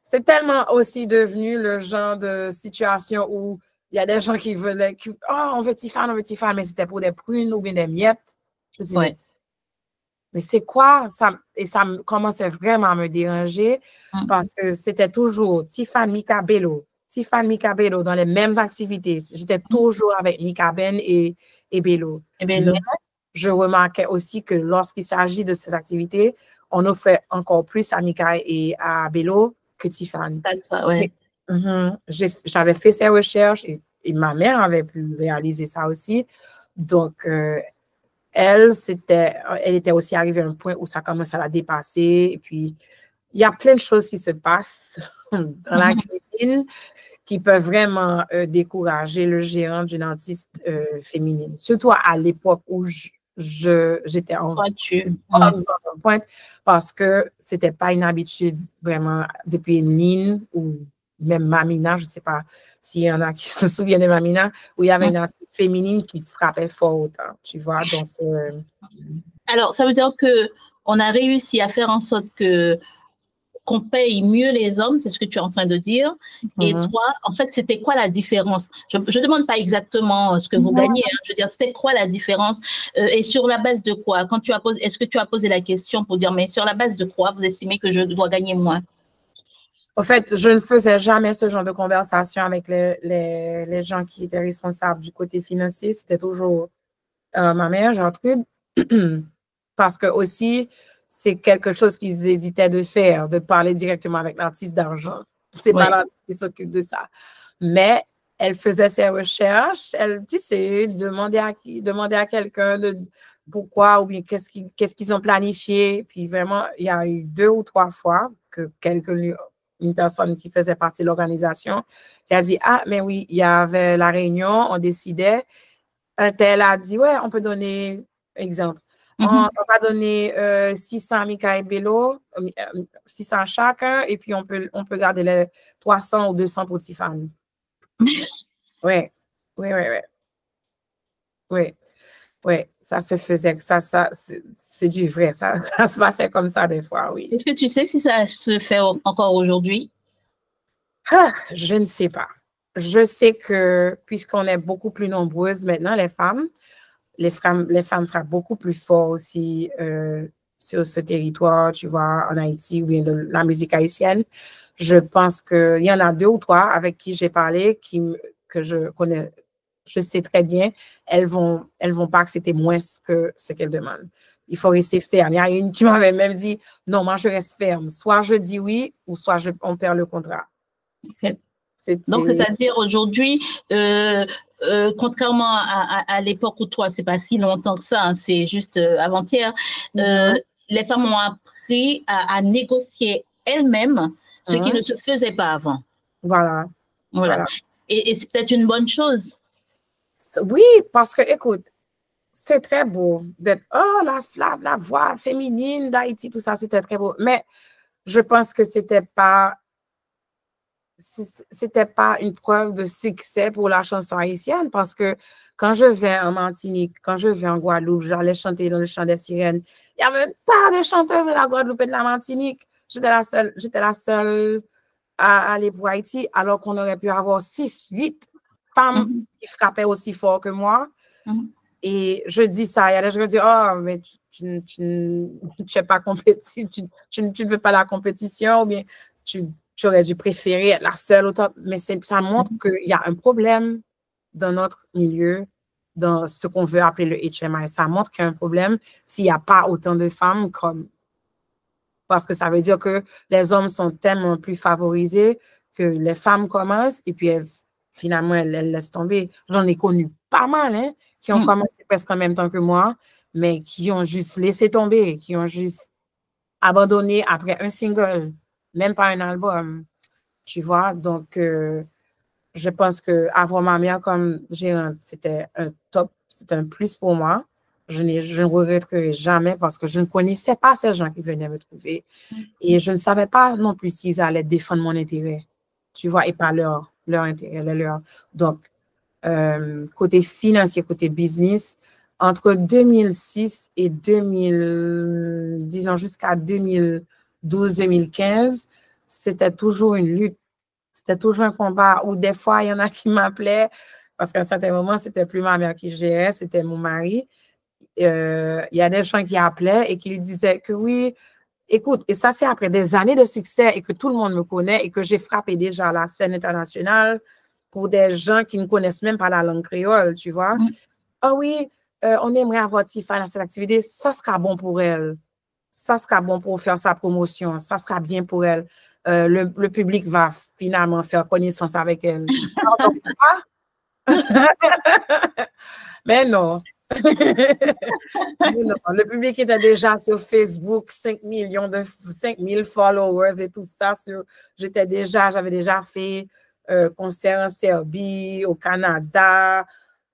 C'est tellement aussi devenu le genre de situation où il y a des gens qui veulent, on veut Tiffany, mais c'était pour des prunes ou bien des miettes. Je me dis, mais c'est quoi ça? Et ça commençait vraiment à me déranger parce que c'était toujours Tiffany Mika Bello dans les mêmes activités. J'étais toujours avec Mika Ben et Bello. Mais je remarquais aussi que lorsqu'il s'agit de ces activités, on offrait encore plus à Mika et à Bello que Tiffany. J'avais fait ces recherches et ma mère avait pu réaliser ça aussi. Donc, elle était aussi arrivée à un point où ça commence à la dépasser. Et puis, il y a plein de choses qui se passent dans la cuisine qui peuvent vraiment décourager le géant d'une artiste féminine. Surtout à l'époque où j'étais en pointe parce que c'était pas une habitude vraiment depuis Mine ou même Mamina, je ne sais pas s'il y en a qui se souviennent de Mamina, où il y avait une artiste féminine qui frappait fort autant, tu vois. Donc, alors, ça veut dire qu'on a réussi à faire en sorte qu'on paye mieux les hommes, c'est ce que tu es en train de dire. Et toi, en fait, c'était quoi la différence? Je ne demande pas exactement ce que vous gagnez. Je veux dire, c'était quoi la différence? Et sur la base de quoi? Est-ce que tu as posé la question pour dire, mais sur la base de quoi vous estimez que je dois gagner moins? En fait, je ne faisais jamais ce genre de conversation avec les gens qui étaient responsables du côté financier. C'était toujours ma mère, Gertrude, parce que aussi, c'est quelque chose qu'ils hésitaient de faire, de parler directement avec l'artiste d'argent. C'est pas l'artiste qui s'occupe de ça. Mais elle faisait ses recherches, elle disait, demandait à quelqu'un pourquoi ou bien qu'est-ce qu'ils ont planifié. Puis vraiment, il y a eu 2 ou 3 fois que une personne qui faisait partie de l'organisation, elle a dit, mais oui, il y avait la réunion, on décidait. Un tel a dit, ouais, on peut donner exemple. On va donner 600 à Mika et Bello, 600 chacun, et puis on peut garder les 300 ou 200 pour Tiffany. Oui, oui, oui, oui. Oui, oui, ça se faisait, ça c'est du vrai, ça se passait comme ça des fois, oui. Est-ce que tu sais si ça se fait encore aujourd'hui? Je ne sais pas. Je sais que puisqu'on est beaucoup plus nombreuses maintenant, les femmes frappent beaucoup plus fort aussi sur ce territoire, tu vois, en Haïti ou bien de la musique haïtienne. Je pense qu'il y en a 2 ou 3 avec qui j'ai parlé, que je connais, je sais très bien, elles vont pas accepter moins que ce qu'elles demandent. Il faut rester ferme. Il y a une qui m'avait même dit, non, moi je reste ferme. Soit je dis oui, ou soit on perd le contrat. Okay. Donc, c'est-à-dire aujourd'hui, contrairement à l'époque où toi, c'est pas si longtemps que ça, hein, c'est juste avant-hier, les femmes ont appris à négocier elles-mêmes ce qui ne se faisait pas avant. Voilà. Et c'est peut-être une bonne chose. Oui, parce que, écoute, c'est très beau d'être, oh, la voix féminine d'Haïti, tout ça, c'était très beau. Mais je pense que c'était pas une preuve de succès pour la chanson haïtienne, parce que quand je vais en Martinique, quand je vais en Guadeloupe, j'allais chanter dans le chant des sirènes. Il y avait un tas de chanteuses de la Guadeloupe et de la Martinique. J'étais la seule à aller pour Haïti, alors qu'on aurait pu avoir 6, 8 femmes qui frappaient aussi fort que moi. Et je dis ça, il y a des gens qui disent, oh, mais tu n'es pas compétitif, tu ne veux pas la compétition, ou bien tu aurais dû préférer être la seule au top. Mais ça montre qu'il y a un problème dans notre milieu, dans ce qu'on veut appeler le HMI. Ça montre qu'il y a un problème s'il n'y a pas autant de femmes comme. Parce que ça veut dire que les hommes sont tellement plus favorisés que les femmes commencent et puis finalement, elles laissent tomber. J'en ai connu pas mal, hein, qui ont commencé presque en même temps que moi, mais qui ont juste laissé tomber, qui ont juste abandonné après un single, même pas un album, tu vois. Donc, je pense qu'avoir ma mère comme gérante, c'était un top, c'était un plus pour moi. Je ne regretterai jamais parce que je ne connaissais pas ces gens qui venaient me trouver et je ne savais pas non plus s'ils allaient défendre mon intérêt, tu vois, et pas leur intérêt. Donc, côté financier, côté business, entre 2006 et disons jusqu'à 2012-2015, c'était toujours une lutte. C'était toujours un combat où des fois, il y en a qui m'appelaient parce qu'à un certain moment, c'était plus ma mère qui gérait, c'était mon mari. Il y a des gens qui appelaient et qui lui disaient que oui, écoute, et ça, c'est après des années de succès et que tout le monde me connaît et que j'ai frappé déjà la scène internationale pour des gens qui ne connaissent même pas la langue créole, tu vois. Ah oui, on aimerait avoir Tiffany dans cette activité, ça sera bon pour elle. Ça sera bon pour faire sa promotion, ça sera bien pour elle. Le public va finalement faire connaissance avec elle. Mais non. Le public était déjà sur Facebook, 5 000 followers et tout ça. J'avais déjà fait concert en Serbie, au Canada,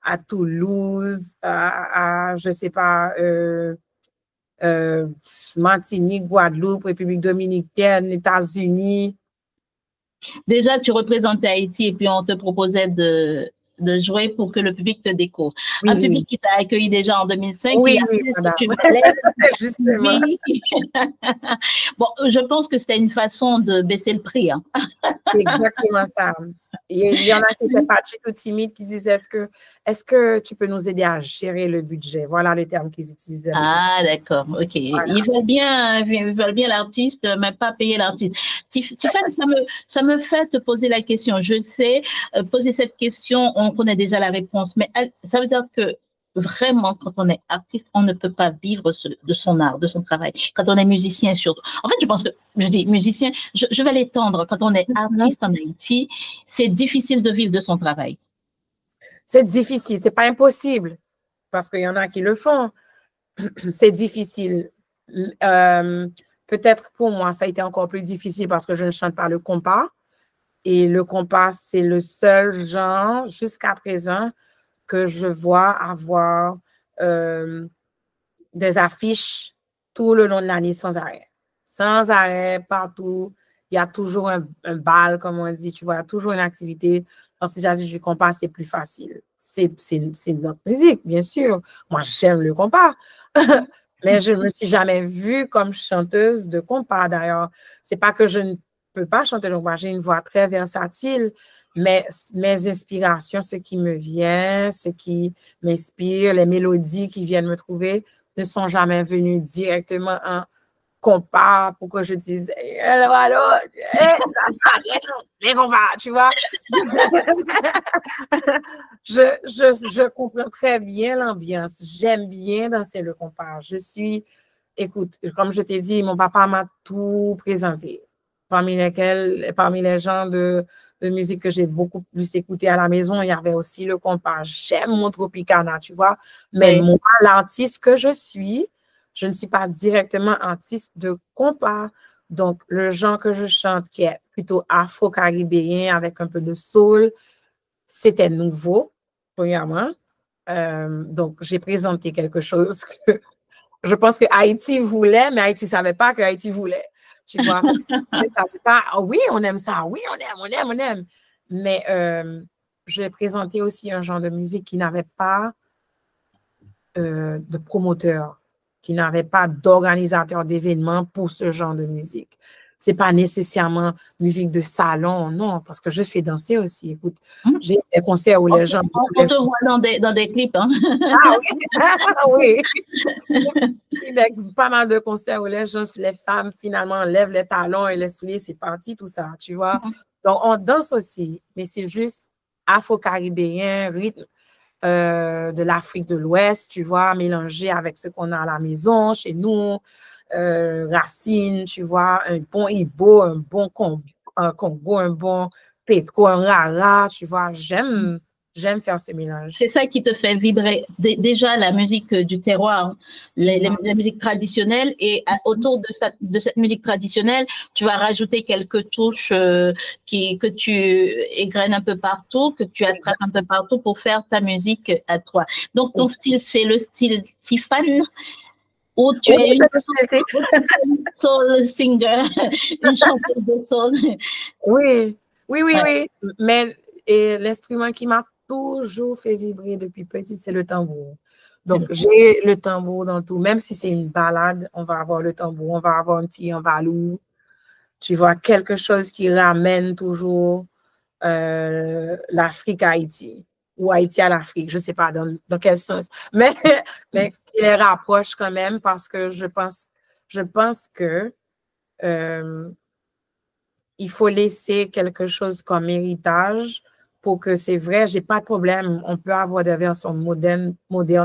à Toulouse, je ne sais pas, Martinique, Guadeloupe, République dominicaine, États-Unis. Déjà, tu représentais Haïti et puis on te proposait de jouer pour que le public te découvre. Oui, un public qui t'a accueilli déjà en 2005. Oui, madame. Justement. Bon, je pense que c'était une façon de baisser le prix. Hein. C'est exactement ça. Il y en a qui n'étaient pas du tout timides, qui disaient est-ce que tu peux nous aider à gérer le budget? Voilà le terme qu'ils utilisaient. Ah, d'accord, ok. Voilà. Ils veulent bien l'artiste, mais pas payer l'artiste. Tiffany, ça me fait te poser la question. Je sais, poser cette question, on connaît déjà la réponse, mais ça veut dire que vraiment, quand on est artiste, on ne peut pas vivre de son art, de son travail. Quand on est musicien, surtout. En fait, je pense que, je dis musicien, je vais l'étendre. Quand on est artiste en Haïti, c'est difficile de vivre de son travail. C'est difficile, c'est pas impossible, parce qu'il y en a qui le font. C'est difficile. Peut-être pour moi, ça a été encore plus difficile parce que je ne chante pas le compas. Et le compas, c'est le seul genre, jusqu'à présent, que je vois avoir des affiches tout le long de l'année sans arrêt. Sans arrêt, partout. Il y a toujours un bal, comme on dit, tu vois, il y a toujours une activité. Lorsqu'il s'agit du compas, c'est plus facile. C'est notre musique, bien sûr. Moi, j'aime le compas. Mais je ne me suis jamais vue comme chanteuse de compas, d'ailleurs. C'est pas que je ne peux pas chanter le compas. J'ai une voix très versatile, mais mes inspirations, ce qui me vient, ce qui m'inspire, les mélodies qui viennent me trouver, ne sont jamais venues directement en compas pour que je dise allô, les compas, tu vois. je comprends très bien l'ambiance. J'aime bien danser le compas. Écoute, comme je t'ai dit, mon papa m'a tout présenté. Parmi les genres de musique que j'ai beaucoup plus écouté à la maison, il y avait aussi le compas. J'aime mon Tropicana, tu vois. Mais moi, l'artiste que je ne suis pas directement artiste de compas. Donc, le genre que je chante, qui est plutôt afro-caribéen avec un peu de soul, c'était nouveau, premièrement. Donc, j'ai présenté quelque chose que je pense que Haïti voulait, mais Haïti ne savait pas que Haïti voulait. Tu vois? Oui, on aime ça. Oui, on aime. Mais j'ai présenté aussi un genre de musique qui n'avait pas de promoteur, qui n'avait pas d'organisateur d'événements pour ce genre de musique. Ce n'est pas nécessairement musique de salon, non, parce que je fais danser aussi. Écoute, j'ai des concerts où les gens... On te voit dans des clips. Hein? Ah oui, oui. Pas mal de concerts où les femmes, finalement, lèvent les talons et les souliers, c'est parti, tout ça, tu vois. Donc, on danse aussi, mais c'est juste afro-caribéen, rythme de l'Afrique de l'Ouest, tu vois, mélangé avec ce qu'on a à la maison, chez nous, racines, tu vois, un bon Igbo, un bon Congo, un bon Petro, un Rara, tu vois, j'aime faire ce mélange. C'est ça qui te fait vibrer. Déjà, la musique du terroir, la musique traditionnelle, et autour de cette musique traditionnelle, tu vas rajouter quelques touches que tu égrènes un peu partout, que tu attrapes un peu partout pour faire ta musique à toi. Donc, ton style, c'est le style Tiffany, ou tu es une soul singer, une chanteuse de soul. Oui. Mais l'instrument qui m'a toujours fait vibrer depuis petite, c'est le tambour. Donc, j'ai le tambour dans tout. Même si c'est une balade, on va avoir le tambour, on va avoir un petit envalou. Tu vois, quelque chose qui ramène toujours l'Afrique à Haïti ou Haïti à l'Afrique. Je ne sais pas dans quel sens. Mais qui les rapproche quand même parce que je pense que il faut laisser quelque chose comme héritage pour que c'est vrai, j'ai pas de problème. On peut avoir des versions modernes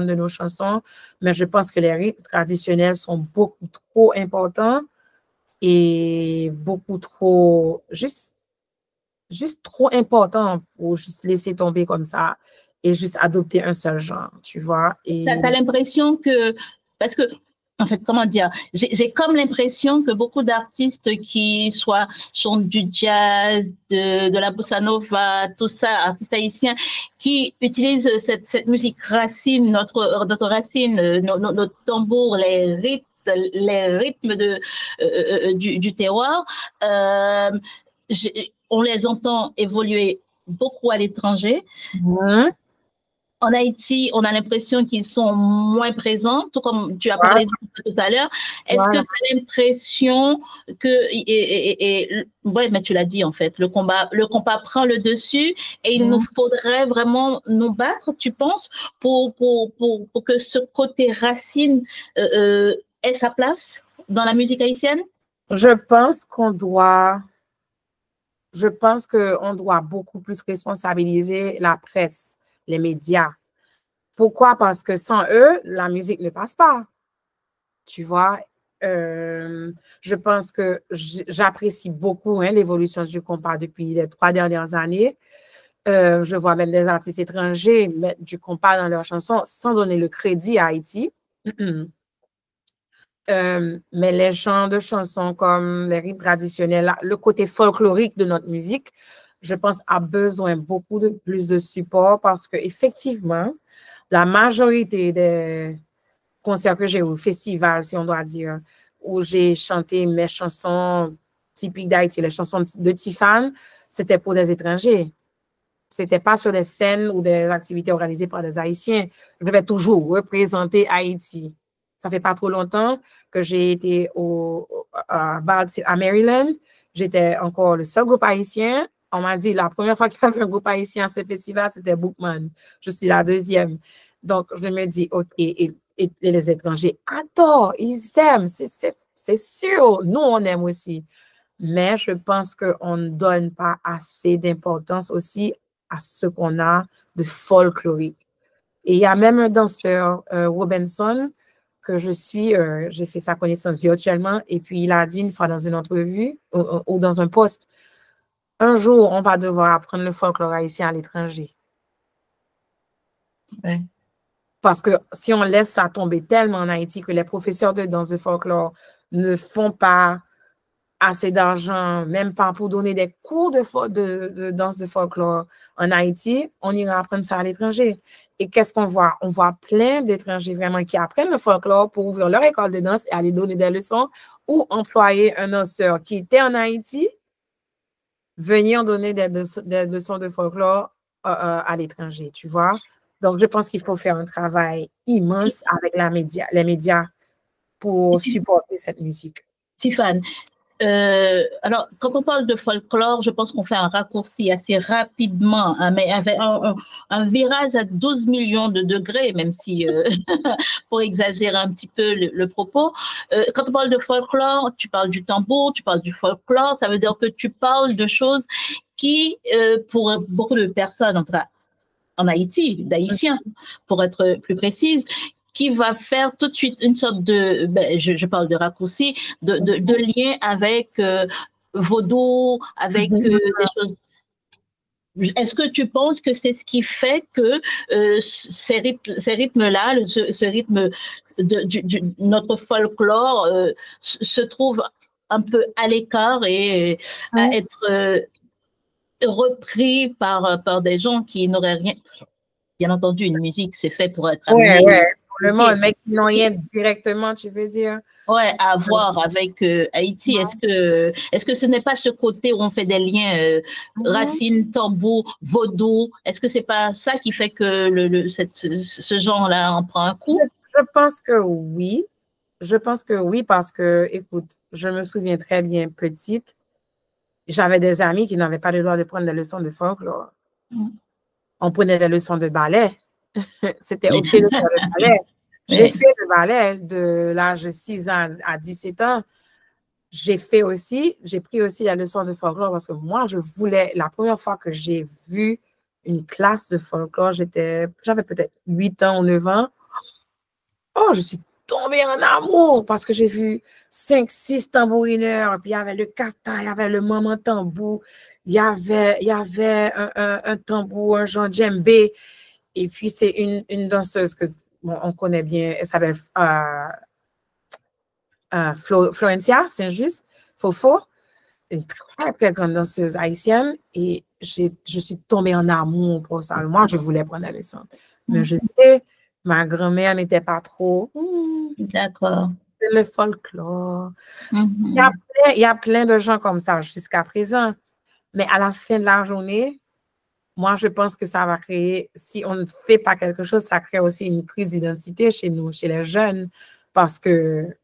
de nos chansons, mais je pense que les rythmes traditionnels sont beaucoup trop importants et beaucoup trop, juste trop importants pour juste laisser tomber comme ça et juste adopter un seul genre, tu vois. Tu as l'impression que, parce que, en fait, comment dire, j'ai comme l'impression que beaucoup d'artistes qui sont du jazz, de la bossa nova, tout ça, artistes haïtiens, qui utilisent cette musique racine, notre racine, notre tambour, les rythmes du terroir, on les entend évoluer beaucoup à l'étranger. En Haïti, on a l'impression qu'ils sont moins présents, tout comme tu as parlé tout à l'heure. Est-ce que tu as l'impression que, ouais, mais tu l'as dit en fait, le compas prend le dessus et il nous faudrait vraiment nous battre, tu penses, pour que ce côté racine ait sa place dans la musique haïtienne? Je pense qu'on doit beaucoup plus responsabiliser la presse, les médias. Pourquoi? Parce que sans eux, la musique ne passe pas. Tu vois, je pense que j'apprécie beaucoup l'évolution du compas depuis les 3 dernières années. Je vois même des artistes étrangers mettre du compas dans leurs chansons sans donner le crédit à Haïti. Mais les genres de chansons comme les rythmes traditionnels, le côté folklorique de notre musique, je pense, a besoin beaucoup plus de support parce qu'effectivement, la majorité des concerts que j'ai eu, festival, si on doit dire, où j'ai chanté mes chansons typiques d'Haïti, les chansons de Tiffany, c'était pour des étrangers. C'était pas sur des scènes ou des activités organisées par des Haïtiens. Je vais toujours représenter Haïti. Ça fait pas trop longtemps que j'ai été à Maryland. J'étais encore le seul groupe haïtien. On m'a dit la première fois qu'il y avait un groupe haïtien à ce festival, c'était Bookman. Je suis la deuxième. Donc, je me dis, OK, et les étrangers adorent, ils aiment, c'est sûr. Nous, on aime aussi. Mais je pense qu'on ne donne pas assez d'importance aussi à ce qu'on a de folklorique. Et il y a même un danseur, Robinson, que je suis, j'ai fait sa connaissance virtuellement, et puis il a dit une fois dans une entrevue ou dans un post, un jour, on va devoir apprendre le folklore haïtien à l'étranger. Ouais. Parce que si on laisse ça tomber tellement en Haïti que les professeurs de danse de folklore ne font pas assez d'argent, même pas pour donner des cours de danse de folklore en Haïti, on ira apprendre ça à l'étranger. Et qu'est-ce qu'on voit? On voit plein d'étrangers vraiment qui apprennent le folklore pour ouvrir leur école de danse et aller donner des leçons ou employer un danseur qui était en Haïti, venir donner des leçons de folklore à l'étranger, tu vois? Donc, je pense qu'il faut faire un travail immense avec les médias pour supporter cette musique. Tiffany, alors, quand on parle de folklore, je pense qu'on fait un raccourci assez rapidement, hein, mais avec un virage à 12 millions de degrés, même si, pour exagérer un petit peu le propos. Quand on parle de folklore, tu parles du tambour, tu parles du folklore, ça veut dire que tu parles de choses qui, pour beaucoup de personnes, en tout cas en Haïti, d'Haïtiens, pour être plus précise, qui va faire tout de suite une sorte de, ben, je parle de raccourci, de lien avec vaudou, avec des choses. Est-ce que tu penses que c'est ce qui fait que ces rythmes-là, ce rythme de notre folklore se trouve un peu à l'écart et à être repris par des gens qui n'auraient rien. Bien entendu, une musique, c'est fait pour être amenée. Ouais, pour le monde, mais qui n'ont rien directement, tu veux dire? Ouais, à voir avec Haïti. Est-ce que ce n'est pas ce côté où on fait des liens racines, tambour, vaudou? Est-ce que c'est pas ça qui fait que ce genre-là en prend un coup? Je pense que oui. Je pense que oui, parce que, écoute, je me souviens très bien petite, j'avais des amis qui n'avaient pas le droit de prendre des leçons de folklore. On prenait des leçons de ballet. C'était OK de faire le ballet. J'ai fait le ballet de l'âge de 6 ans à 17 ans. J'ai pris aussi la leçon de folklore parce que moi, je voulais, la première fois que j'ai vu une classe de folklore, j'avais peut-être 8 ans ou 9 ans. Oh, je suis tombée en amour parce que j'ai vu 5, 6 tambourineurs, puis il y avait le kata, il y avait le maman tambour, il y avait un tambour, un genre djembé. Et puis, c'est une danseuse que on connaît bien, elle s'appelle Florencia Saint-Just, Fofo, une très, très grande danseuse haïtienne. Et je suis tombée en amour pour ça. Moi, je voulais prendre la leçon. Mais je sais, ma grand-mère n'était pas trop. D'accord. Le folklore. Il y a plein de gens comme ça jusqu'à présent. Mais à la fin de la journée, moi, je pense que ça va créer, si on ne fait pas quelque chose, ça crée aussi une crise d'identité chez nous, chez les jeunes, parce que,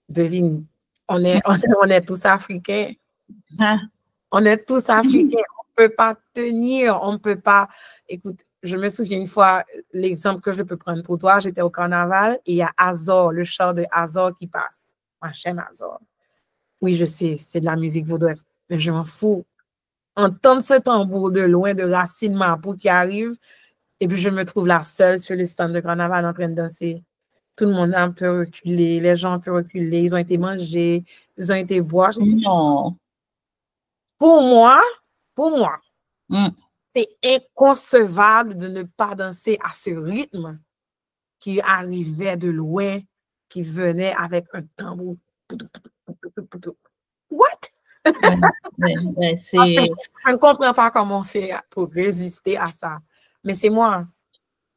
devine, on est tous africains. On est tous africains. On ne peut pas tenir, on ne peut pas. Écoute, je me souviens une fois, l'exemple que je peux prendre pour toi, j'étais au carnaval et il y a Azor, le chant de Azor qui passe. Moi, j'aime Azor. Oui, je sais, c'est de la musique vaudoise, mais je m'en fous. Entendre ce tambour de loin de Racine Mapou qui arrive, et puis je me trouve là seule sur le stand de carnaval en train de danser. Tout le monde a un peu reculé, les gens ont un peu reculé, ils ont été mangés, ils ont été boire. Non. Pour moi, c'est inconcevable de ne pas danser à ce rythme qui arrivait de loin, qui venait avec un tambour. What? Je ne comprends pas comment on fait pour résister à ça. Mais c'est moi.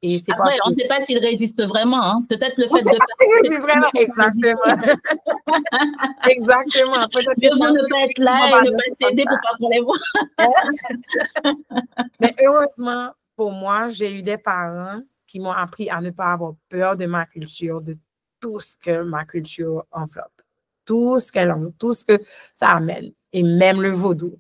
Et c'est après, parce on que... ne sait pas s'il résiste vraiment. Hein. Peut-être le On fait sait de... pas s'il résiste vraiment. Exactement. Exactement. Peut-être que Mieux c'est vaut un ne truc pas être qui va là et pas ne dans pas ce s'aider pour sens-là. pas qu'on les voit. Mais heureusement, pour moi, j'ai eu des parents qui m'ont appris à ne pas avoir peur de ma culture, de tout ce que ma culture enveloppe, tout ce tout ce que ça amène, et même le vaudou.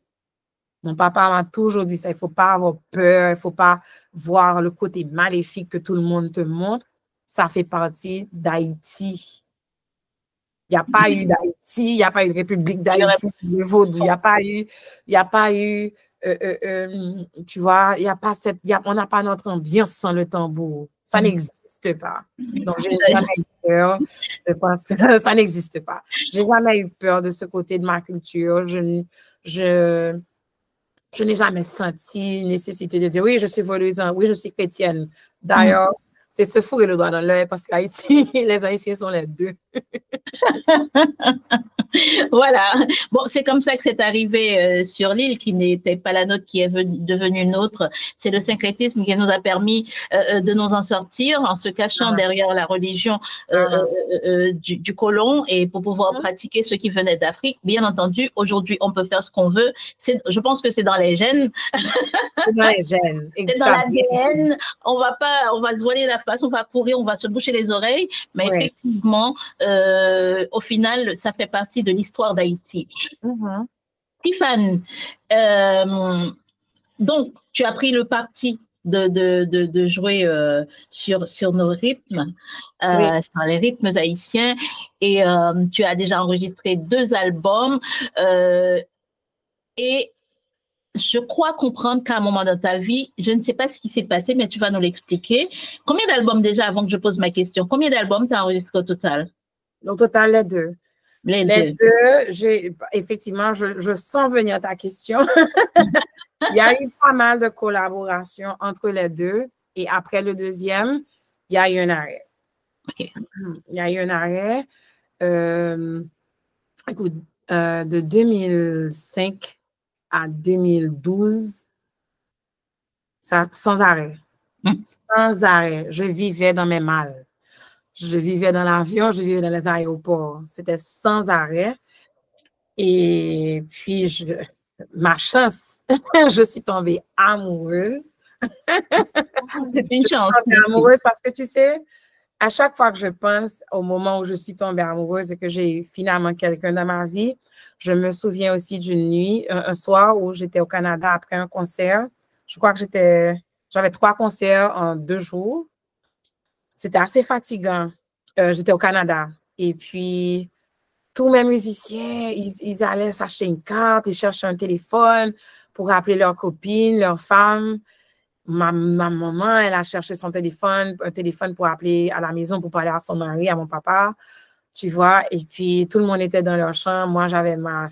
Mon papa m'a toujours dit ça, il ne faut pas avoir peur, il ne faut pas voir le côté maléfique que tout le monde te montre. Ça fait partie d'Haïti. Il n'y a pas eu d'Haïti, il n'y a pas eu de République d'Haïti sur le vaudou, il n'y a pas eu, tu vois, il y a pas on n'a pas notre ambiance sans le tambour. Ça n'existe pas. Donc, j'ai jamais eu peur. Je pense que ça n'existe pas. J'ai jamais eu peur de ce côté de ma culture. Je n'ai jamais senti nécessité de dire oui, je suis voleuse, oui, je suis chrétienne. D'ailleurs, c'est se fourrer le doigt dans l'œil parce qu'Haïti, les Haïtiens sont les deux. Voilà. Bon, c'est comme ça que c'est arrivé sur l'île, qui n'était pas la nôtre, qui est devenue nôtre. C'est le syncrétisme qui nous a permis de nous en sortir en se cachant derrière la religion du colon et pour pouvoir pratiquer ce qui venait d'Afrique. Bien entendu, aujourd'hui, on peut faire ce qu'on veut. Je pense que c'est dans les gènes. C'est dans les gènes. C'est dans l'ADN. On va se voiler la face, on va courir, on va se boucher les oreilles. Mais effectivement, au final, ça fait partie de l'histoire d'Haïti. Tiffany, donc, tu as pris le parti de jouer sur nos rythmes, sur les rythmes haïtiens, et tu as déjà enregistré 2 albums. Et je crois comprendre qu'à un moment dans ta vie, je ne sais pas ce qui s'est passé, mais tu vas nous l'expliquer. Combien d'albums déjà, avant que je pose ma question, combien d'albums tu as enregistré au total? Au total, les 2. Les deux, effectivement, je sens venir ta question. Il y a eu pas mal de collaborations entre les 2. Et après le deuxième, il y a eu un arrêt. Okay. Il y a eu un arrêt. Écoute, de 2005 à 2012, sans arrêt. Sans arrêt. Je vivais dans mes malles. Je vivais dans l'avion, je vivais dans les aéroports. C'était sans arrêt. Et puis, ma chance, je suis tombée amoureuse. C'est une chance. Je suis tombée amoureuse parce que, tu sais, à chaque fois que je pense au moment où je suis tombée amoureuse et que j'ai finalement quelqu'un dans ma vie, je me souviens aussi d'une nuit, un soir où j'étais au Canada après un concert. Je crois que j'avais 3 concerts en 2 jours. C'était assez fatigant. J'étais au Canada. Et puis, tous mes musiciens, ils allaient s'acheter une carte, ils cherchaient un téléphone pour appeler leurs copines, leurs femmes. Ma maman, elle a cherché un téléphone pour appeler à la maison, pour parler à son mari, à mon papa, tu vois. Et puis, tout le monde était dans leur chambre. Moi, j'avais ma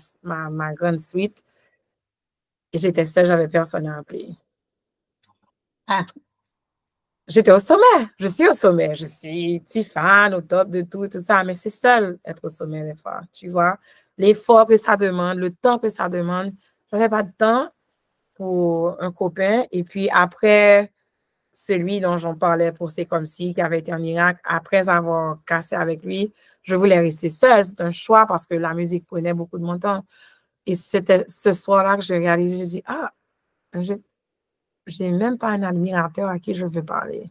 grande suite. Et j'étais seule, j'avais personne à appeler. J'étais au sommet. Je suis au sommet. Je suis Tiffany, au top de tout ça. Mais c'est seul être au sommet des fois, tu vois. L'effort que ça demande, le temps que ça demande. Je n'avais pas de temps pour un copain. Et puis après, celui dont j'en parlais pour C'est comme si, qui avait été en Irak, après avoir cassé avec lui, je voulais rester seule. C'est un choix parce que la musique prenait beaucoup de mon temps. Et c'était ce soir-là que j'ai réalisé, j'ai dit, j'ai même pas un admirateur à qui je veux parler.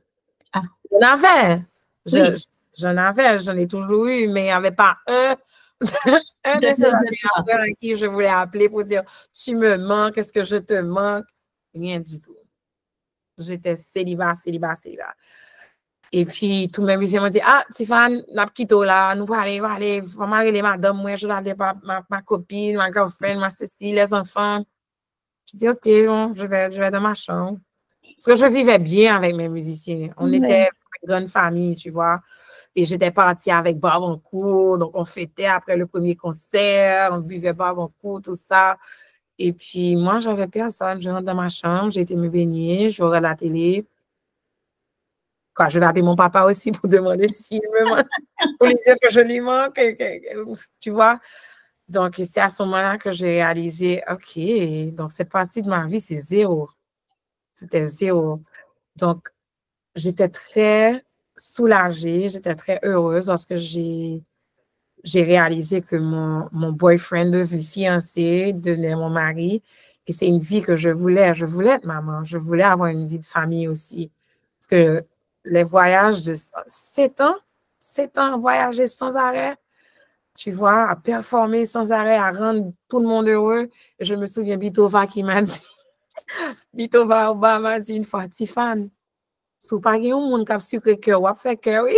J'en avais. J'en ai toujours eu, mais il n'y avait pas un de ces admirateurs à qui je voulais appeler pour dire, tu me manques, est-ce que je te manque? Rien du tout. J'étais célibat. Et puis, tous mes musiciens m'ont dit, Tiffany, n'a quitté là, nous aller, vraiment aller, madame, moi, je vais aller ma copine, ma girlfriend, ma Cécile, les enfants. Je dis, OK, bon, je vais dans ma chambre. Parce que je vivais bien avec mes musiciens. On était une grande famille, tu vois. Et j'étais partie avec Bob en cours, donc on fêtait après le premier concert, on buvait Bob en cours, tout ça. Et puis, moi, j'avais personne. Je rentre dans ma chambre, j'ai été me baigner, je regarde la télé. Quoi, je vais appeler mon papa aussi pour demander s'il me manque, pour lui dire que je lui manque, tu vois. Donc, c'est à ce moment-là que j'ai réalisé, OK, donc cette partie de ma vie, c'est 0. C'était 0. Donc, j'étais très soulagée, j'étais très heureuse lorsque j'ai réalisé que mon boyfriend devenu fiancé devenait mon mari. Et c'est une vie que je voulais. Je voulais être maman. Je voulais avoir une vie de famille aussi. Parce que les voyages de 7 ans, voyager sans arrêt, tu vois, à performer sans arrêt, à rendre tout le monde heureux. Et je me souviens Bitova qui m'a dit, Bitova Obama m'a dit une fois, Tiffane, sous pas un monde qui a sucré cœur, ou a fait cœur, oui.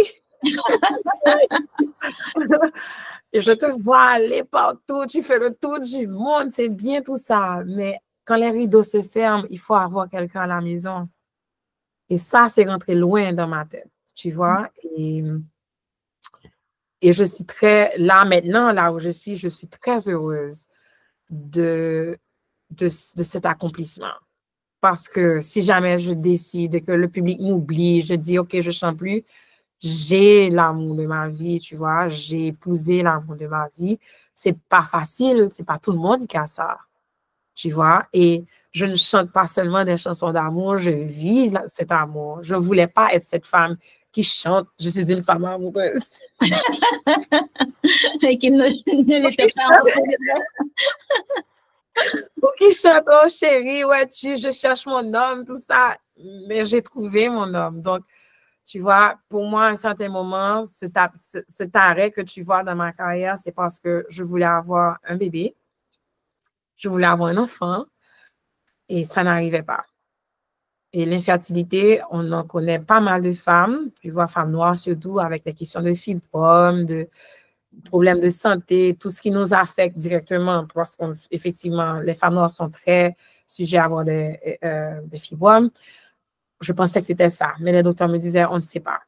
Et je te vois aller partout, tu fais le tour du monde, c'est bien tout ça. Mais quand les rideaux se ferment, il faut avoir quelqu'un à la maison. Et ça, c'est rentré loin dans ma tête, tu vois. Et je suis là maintenant, là où je suis très heureuse de cet accomplissement. Parce que si jamais je décide que le public m'oublie, je dis, OK, je ne chante plus, j'ai l'amour de ma vie, tu vois, j'ai épousé l'amour de ma vie. C'est pas facile, c'est pas tout le monde qui a ça, tu vois. Et je ne chante pas seulement des chansons d'amour, je vis cet amour. Je ne voulais pas être cette femme qui chante, je suis une femme amoureuse. Et qui ne l'était pas. Ou qui chante, oh chérie, ouais, je cherche mon homme, tout ça. Mais j'ai trouvé mon homme. Donc, tu vois, pour moi, à un certain moment, cet arrêt que tu vois dans ma carrière, c'est parce que je voulais avoir un bébé, je voulais avoir un enfant, et ça n'arrivait pas. Et l'infertilité, on en connaît pas mal de femmes, tu vois, femmes noires surtout, avec les questions de fibromes, de problèmes de santé, tout ce qui nous affecte directement, parce qu'effectivement, les femmes noires sont très sujets à avoir des fibromes. Je pensais que c'était ça, mais les docteurs me disaient, on ne sait pas.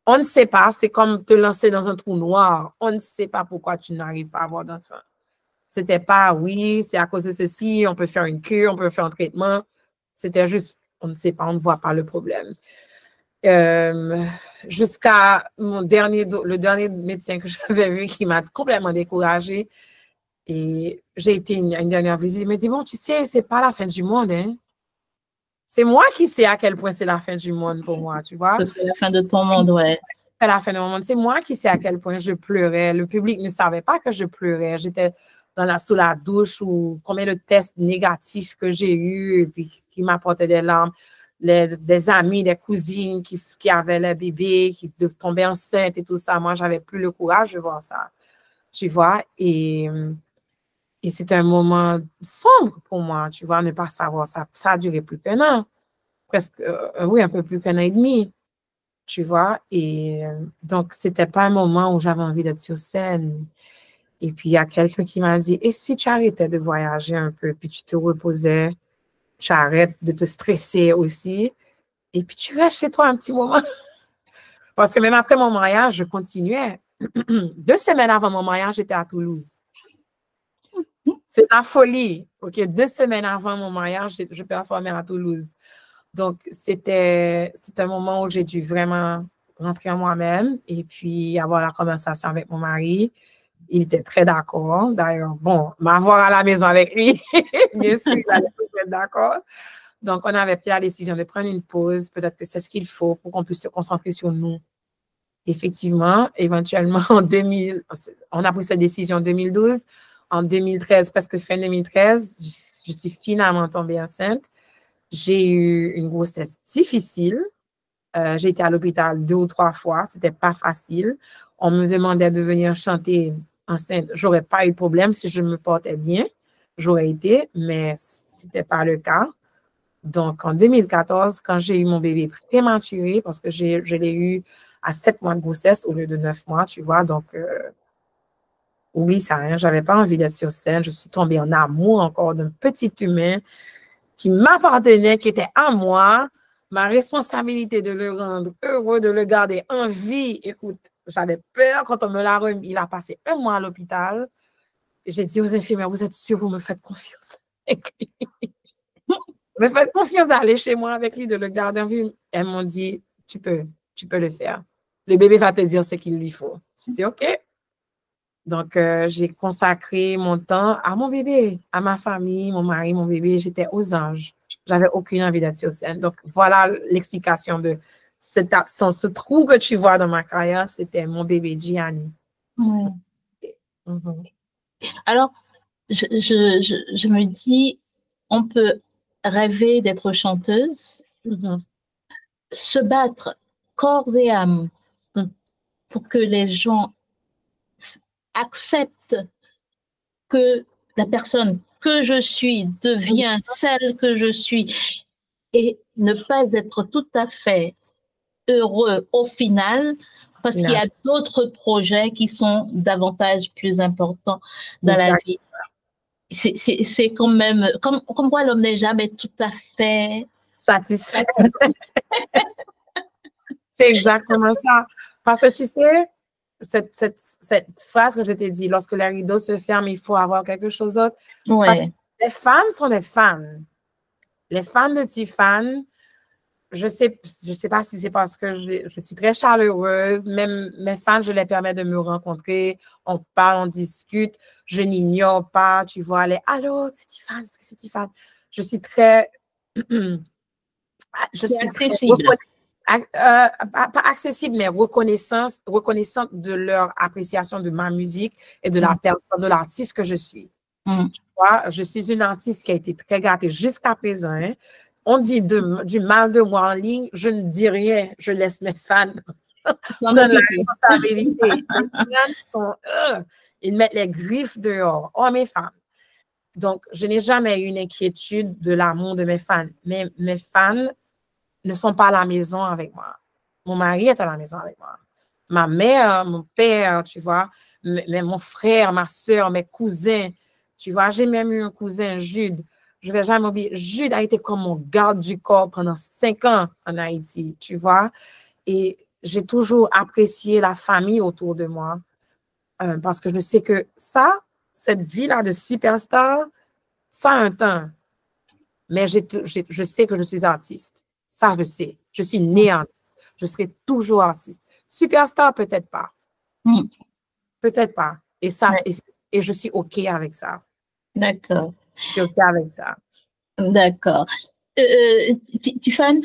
On ne sait pas, c'est comme te lancer dans un trou noir. On ne sait pas pourquoi tu n'arrives pas à avoir d'enfant. C'était pas, oui, c'est à cause de ceci, on peut faire une cure, on peut faire un traitement. C'était juste, on ne sait pas, on ne voit pas le problème. Jusqu'à le dernier médecin que j'avais vu qui m'a complètement découragée. Et j'ai été une dernière visite. Il m'a dit, bon, tu sais, c'est pas la fin du monde, hein. C'est moi qui sais à quel point c'est la fin du monde pour moi, tu vois. C'est la fin de ton monde, ouais. C'est la fin du monde. C'est moi qui sais à quel point je pleurais. Le public ne savait pas que je pleurais. J'étais sous la douche ou combien de tests négatifs que j'ai eus et puis qui m'apportaient des larmes. Des amis, des cousines qui avaient les bébés, qui tombaient enceintes et tout ça. Moi, j'avais plus le courage de voir ça, tu vois. Et c'était un moment sombre pour moi, tu vois, ne pas savoir ça. Ça a duré plus qu'un an, presque, oui, un peu plus qu'un an et demi, tu vois. Et donc, c'était pas un moment où j'avais envie d'être sur scène. Et puis, il y a quelqu'un qui m'a dit, et si tu arrêtais de voyager un peu, puis tu te reposais, tu arrêtes de te stresser aussi, et puis tu restes chez toi un petit moment. Parce que même après mon mariage, je continuais. 2 semaines avant mon mariage, j'étais à Toulouse. C'est la folie. OK, 2 semaines avant mon mariage, je performais à Toulouse. Donc, c'était un moment où j'ai dû vraiment rentrer en moi-même et puis avoir la conversation avec mon mari. Il était très d'accord. D'ailleurs, bon, m'avoir à la maison avec lui, bien sûr, il allait tout être d'accord. Donc, on avait pris la décision de prendre une pause. Peut-être que c'est ce qu'il faut pour qu'on puisse se concentrer sur nous. Effectivement, éventuellement, on a pris cette décision en 2012. En 2013, presque fin 2013, je suis finalement tombée enceinte. J'ai eu une grossesse difficile. J'ai été à l'hôpital 2 ou 3 fois. C'était pas facile. On me demandait de venir chanter enceinte. J'aurais pas eu de problème si je me portais bien. J'aurais été, mais c'était pas le cas. Donc, en 2014, quand j'ai eu mon bébé prématuré, parce que je l'ai eu à 7 mois de grossesse au lieu de 9 mois, tu vois, donc oublie ça, hein, j'avais pas envie d'être sur scène, je suis tombée en amour encore d'un petit humain qui m'appartenait, qui était à moi, ma responsabilité de le rendre heureux, de le garder en vie. Écoute, j'avais peur quand on me l'a remis, il a passé 1 mois à l'hôpital. J'ai dit aux infirmières, vous êtes sûrs, vous me faites confiance? Me faites confiance d'aller chez moi avec lui, de le garder en vie. Elles m'ont dit, tu peux le faire. Le bébé va te dire ce qu'il lui faut. Je dis, OK. Donc, j'ai consacré mon temps à mon bébé, à ma famille, mon mari, mon bébé. J'étais aux anges. J'avais aucune envie d'être sur scène. Donc, voilà l'explication de cette absence, ce trou que tu vois dans ma carrière, c'était mon bébé Gianni. Ouais. Alors, je me dis, on peut rêver d'être chanteuse, se battre corps et âme pour que les gens acceptent que la personne que je suis devient celle que je suis et ne pas être tout à fait heureux au final parce qu'il y a d'autres projets qui sont davantage plus importants dans la vie. C'est quand même, comme quoi l'homme n'est jamais tout à fait satisfait. C'est exactement ça. Parce que tu sais, cette phrase que je t'ai dit, lorsque les rideaux se ferment, il faut avoir quelque chose d'autre. Ouais. Parce que les fans sont des fans. Les fans de Tiffany, je sais pas si c'est parce que je suis très chaleureuse. Même mes fans, je les permets de me rencontrer. On parle, on discute. Je n'ignore pas. Tu vois, allô, c'est Tiffany, est-ce que c'est Tiffany? Je suis très... je suis accessible. Pas accessible, mais reconnaissante de leur appréciation de ma musique et de la personne, de l'artiste que je suis. Tu vois, je suis une artiste qui a été très gâtée jusqu'à présent. Hein. On dit du mal de moi en ligne, je ne dis rien, je laisse mes fans prendre la responsabilité. Les fans ils mettent les griffes dehors. Oh, mes fans. Donc, je n'ai jamais eu une inquiétude de l'amour de mes fans. Mais mes fans ne sont pas à la maison avec moi. Mon mari est à la maison avec moi. Ma mère, mon père, tu vois, mon frère, ma soeur, mes cousins. Tu vois, j'ai même eu un cousin, Jude. Je ne vais jamais oublier. Jude a été comme mon garde du corps pendant 5 ans en Haïti, tu vois. Et j'ai toujours apprécié la famille autour de moi parce que je sais que cette vie-là de superstar, ça a un temps. Mais je sais que je suis artiste. Ça, je sais. Je suis née artiste. Je serai toujours artiste. Superstar, peut-être pas. Peut-être pas. Et ça, et je suis OK avec ça. D'accord. Je suis OK avec ça. D'accord. Tiffany,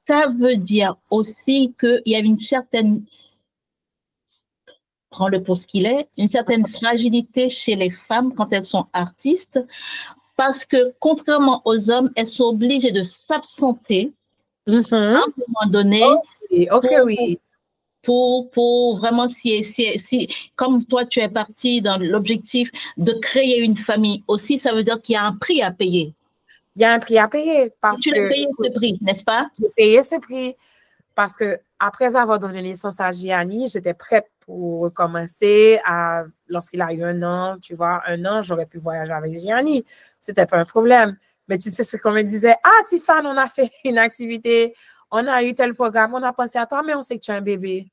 ça veut dire aussi qu'il y a une certaine, prends-le pour ce qu'il est, une certaine fragilité chez les femmes quand elles sont artistes, parce que contrairement aux hommes, elles sont obligées de s'absenter à un moment donné pour vraiment, si, comme toi, tu es parti dans l'objectif de créer une famille aussi, ça veut dire qu'il y a un prix à payer. Il y a un prix à payer. Tu as payé ce prix, n'est-ce pas? J'ai payé ce prix parce que après avoir donné naissance à Gianni, j'étais prête pour recommencer lorsqu'il a eu 1 an, tu vois, 1 an, j'aurais pu voyager avec Gianni. C'était pas un problème. Mais tu sais ce qu'on me disait, ah, Tiffany, on a fait une activité, on a eu tel programme, on a pensé à toi, mais on sait que tu as un bébé.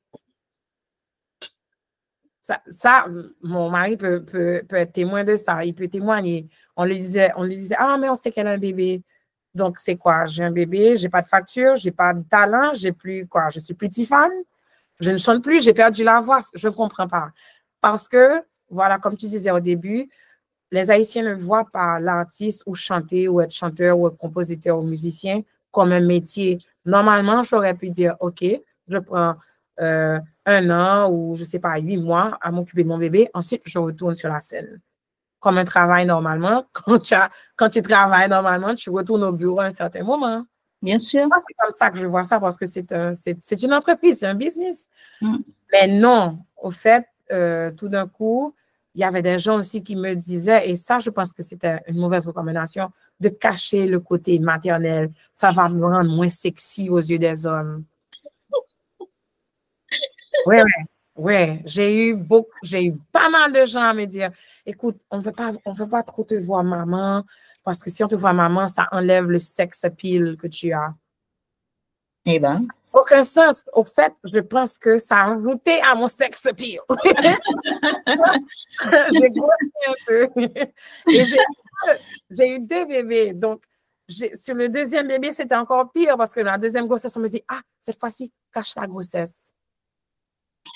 Ça, mon mari peut être témoin de ça, il peut témoigner. On lui disait, ah, mais on sait qu'elle a un bébé. Donc, c'est quoi? J'ai un bébé, j'ai pas de facture, j'ai pas de talent, j'ai plus quoi? Je suis plus Tiffany, je ne chante plus, j'ai perdu la voix. Je ne comprends pas. Parce que, voilà, comme tu disais au début, les Haïtiens ne voient pas l'artiste ou chanter ou être chanteur ou être compositeur ou musicien comme un métier. Normalement, j'aurais pu dire, OK, je prends 1 an ou, je ne sais pas, 8 mois à m'occuper de mon bébé. Ensuite, je retourne sur la scène. Comme un travail normalement. Quand tu travailles normalement, tu retournes au bureau à un certain moment. Bien sûr. C'est comme ça que je vois ça parce que c'est une entreprise, c'est un business. Mais non, au fait, tout d'un coup, il y avait des gens aussi qui me disaient, et ça, je pense que c'était une mauvaise recommandation, de cacher le côté maternel. Ça va me rendre moins sexy aux yeux des hommes. Oui. J'ai eu pas mal de gens à me dire, écoute, on veut pas trop te voir maman, parce que si on te voit maman, ça enlève le sex appeal que tu as. Eh bien. Aucun sens. Au fait, je pense que ça a ajouté à mon sex appeal. J'ai grossi un peu. Et j'ai eu 2 bébés. Donc, sur le 2e bébé, c'était encore pire parce que la 2e grossesse, on me dit, ah, cette fois-ci, cache la grossesse.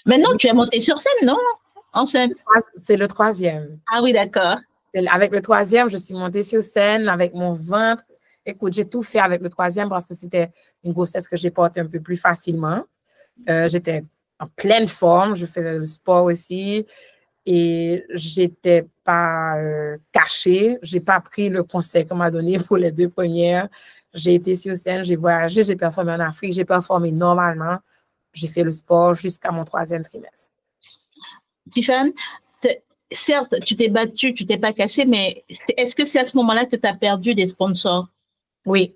Mais non, tu es montée sur scène, non? Enceinte. C'est le 3e. Ah oui, d'accord. Avec le troisième, je suis montée sur scène avec mon ventre. Écoute, j'ai tout fait avec le troisième parce que c'était une grossesse que j'ai portée un peu plus facilement. J'étais en pleine forme, je faisais le sport aussi et j'étais pas cachée. J'ai pas pris le conseil qu'on m'a donné pour les 2 premières. J'ai été sur scène, j'ai voyagé, j'ai performé en Afrique, j'ai performé normalement. J'ai fait le sport jusqu'à mon 3e trimestre. Tiffany, certes, tu t'es battue, tu t'es pas cachée, mais est-ce que c'est à ce moment-là que tu as perdu des sponsors? Oui,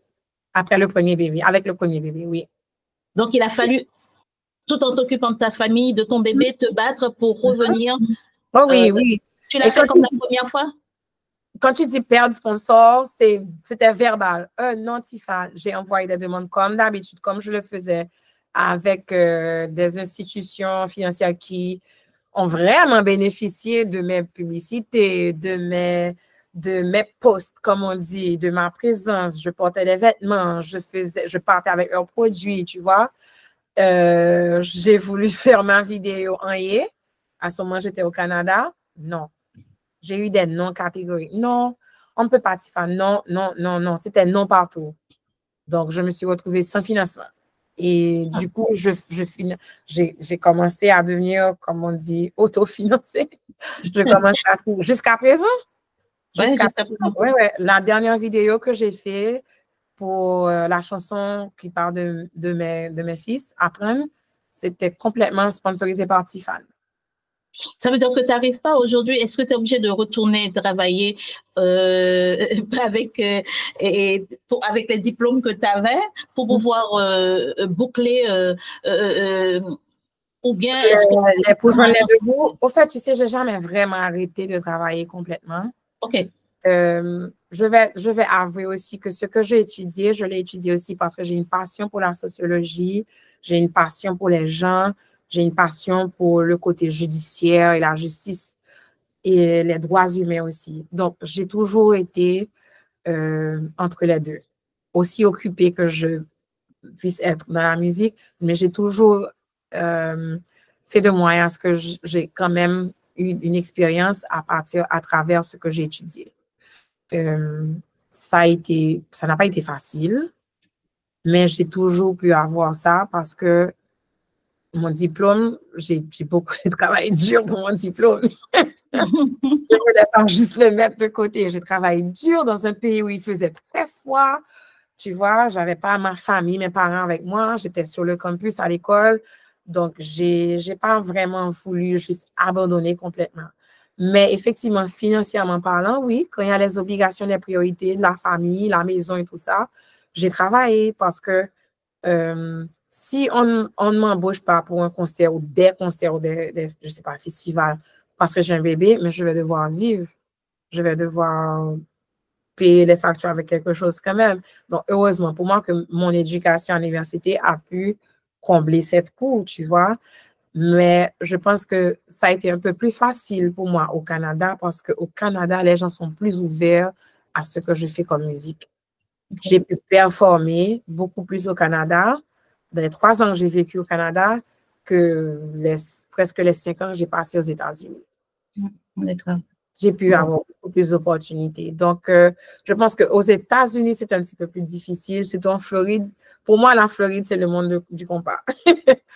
après le premier bébé, avec le premier bébé, oui. Donc, il a fallu, tout en t'occupant de ta famille, de ton bébé, te battre pour revenir. Oh oui, oui. Tu l'as fait comme la première fois? Quand tu dis perdre sponsor, c'était verbal. Non, Tiffany, j'ai envoyé des demandes comme d'habitude, comme je le faisais avec des institutions financières qui ont vraiment bénéficié de mes publicités, de mes posts, comme on dit, de ma présence. Je portais des vêtements, je partais avec leurs produits, tu vois. J'ai voulu faire ma vidéo en yé. À ce moment, j'étais au Canada. Non. J'ai eu des non catégoriques. Non, on ne peut pas, Tiffany. Non, non, non, non. C'était non partout. Donc, je me suis retrouvée sans financement. Et du coup, j'ai commencé à devenir, comme on dit, autofinancée. Je commence à faire jusqu'à présent. Jusqu'à présent. Ouais, ouais. La dernière vidéo que j'ai faite pour la chanson qui parle de mes fils, Apprendre, c'était complètement sponsorisé par Tiffany. Ça veut dire que tu n'arrives pas aujourd'hui. Est-ce que tu es obligé de retourner travailler avec les diplômes que tu avais pour pouvoir boucler ou bien pour joindre les deux bouts? Au fait, tu sais, je n'ai jamais vraiment arrêté de travailler complètement. OK. Je vais avouer aussi que ce que j'ai étudié, je l'ai étudié aussi parce que j'ai une passion pour la sociologie, j'ai une passion pour les gens, j'ai une passion pour le côté judiciaire et la justice et les droits humains aussi. Donc, j'ai toujours été entre les deux, aussi occupée que je puisse être dans la musique, mais j'ai toujours fait de moi à ce que j'ai quand même eu une expérience à travers ce que j'ai étudié. Ça n'a pas été facile, mais j'ai toujours pu avoir ça parce que mon diplôme, j'ai beaucoup travaillé dur pour mon diplôme. Je ne voulais pas juste le mettre de côté. J'ai travaillé dur dans un pays où il faisait très froid. Tu vois, je n'avais pas ma famille, mes parents avec moi. J'étais sur le campus à l'école. Donc, je n'ai pas vraiment voulu juste abandonner complètement. Mais effectivement, financièrement parlant, oui, quand il y a les obligations, les priorités de la famille, la maison et tout ça, j'ai travaillé parce que si on ne m'embauche pas pour un concert ou des concerts ou je ne sais pas, festivals, parce que j'ai un bébé, mais je vais devoir vivre. Je vais devoir payer les factures avec quelque chose quand même. Donc, heureusement pour moi que mon éducation à l'université a pu combler cette cour, tu vois. Mais je pense que ça a été un peu plus facile pour moi au Canada parce qu'au Canada, les gens sont plus ouverts à ce que je fais comme musique. Okay. J'ai pu performer beaucoup plus au Canada dans les 3 ans que j'ai vécu au Canada que presque les 5 ans que j'ai passé aux États-Unis. D'accord. J'ai pu avoir beaucoup plus d'opportunités. Donc, je pense qu'aux États-Unis, c'est un petit peu plus difficile, surtout en Floride. Pour moi, la Floride, c'est le monde du compas. Donc,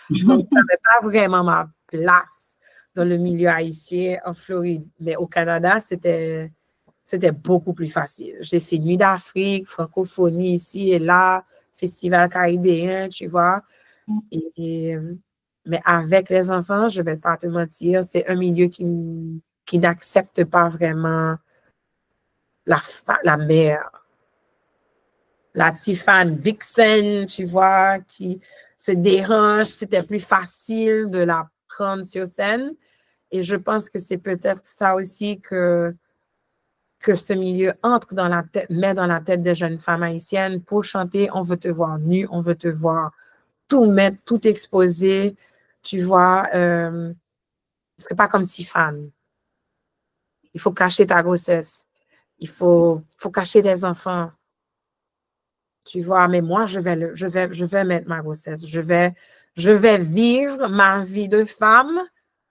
je n'avais pas vraiment ma place dans le milieu haïtien en Floride. Mais au Canada, c'était beaucoup plus facile. J'ai fait Nuit d'Afrique, francophonie ici et là, festival caribéen, tu vois. Mais avec les enfants, je ne vais pas te mentir, c'est un milieu qui n'accepte pas vraiment la mère. La Tiffany Vixen, tu vois, qui se dérange, c'était plus facile de la prendre sur scène. Et je pense que c'est peut-être ça aussi que ce milieu entre dans la tête, met dans la tête des jeunes femmes haïtiennes. Pour chanter, on veut te voir nue, on veut te voir tout mettre, tout exposer. Tu vois, c'est pas comme Tiffany. Il faut cacher ta grossesse. Il faut cacher des enfants. Tu vois, mais moi, je vais mettre ma grossesse. Je vais vivre ma vie de femme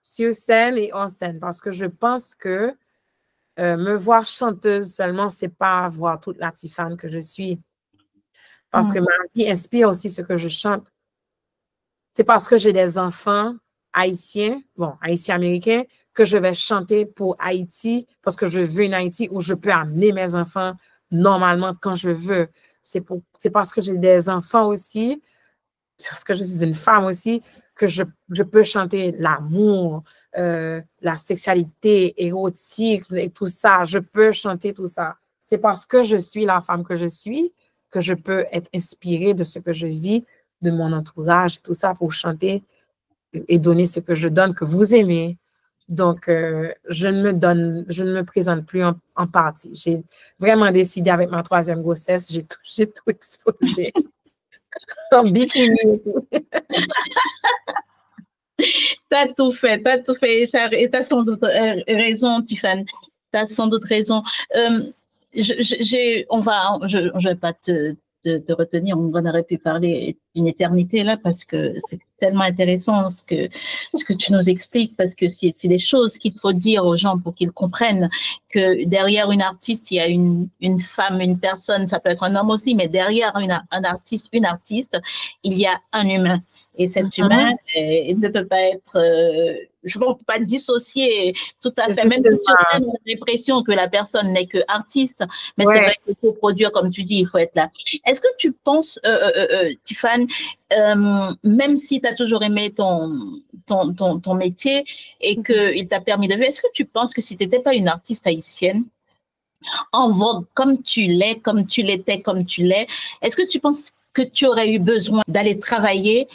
sur scène et en scène parce que je pense que me voir chanteuse seulement, c'est pas voir toute la Tiffane que je suis. Parce que ma vie inspire aussi ce que je chante. C'est parce que j'ai des enfants haïtiens, bon, haïtiens-américains, que je vais chanter pour Haïti, parce que je veux une Haïti où je peux amener mes enfants normalement quand je veux. C'est parce que j'ai des enfants aussi, parce que je suis une femme aussi, que je peux chanter l'amour, la sexualité érotique et tout ça. Je peux chanter tout ça. C'est parce que je suis la femme que je suis que je peux être inspirée de ce que je vis, de mon entourage, tout ça pour chanter et donner ce que je donne, que vous aimez. Donc, je ne me présente plus en partie. J'ai vraiment décidé avec ma 3e grossesse, j'ai tout exposé. En bikini et tout. T'as tout fait. Et t'as sans doute raison, Tiffany. T'as sans doute raison. Je vais pas te retenir. On aurait pu parler une éternité là parce que c'est tellement intéressant ce que tu nous expliques, parce que c'est des choses qu'il faut dire aux gens pour qu'ils comprennent que derrière une artiste, il y a une femme, une personne, ça peut être un homme aussi, mais derrière un artiste, une artiste, il y a un humain. Et cet humain ne peut pas être, je ne peux pas dissocier tout à fait, même si tu as l'impression que la personne n'est que artiste, mais c'est vrai qu'il faut produire, comme tu dis, il faut être là. Est-ce que tu penses, Tiffany, même si tu as toujours aimé ton métier et qu'il t'a permis de vivre, est-ce que tu penses que si tu n'étais pas une artiste haïtienne, en vogue comme tu l'es, comme tu l'étais, comme tu l'es, est-ce que tu penses que tu aurais eu besoin d'aller travailler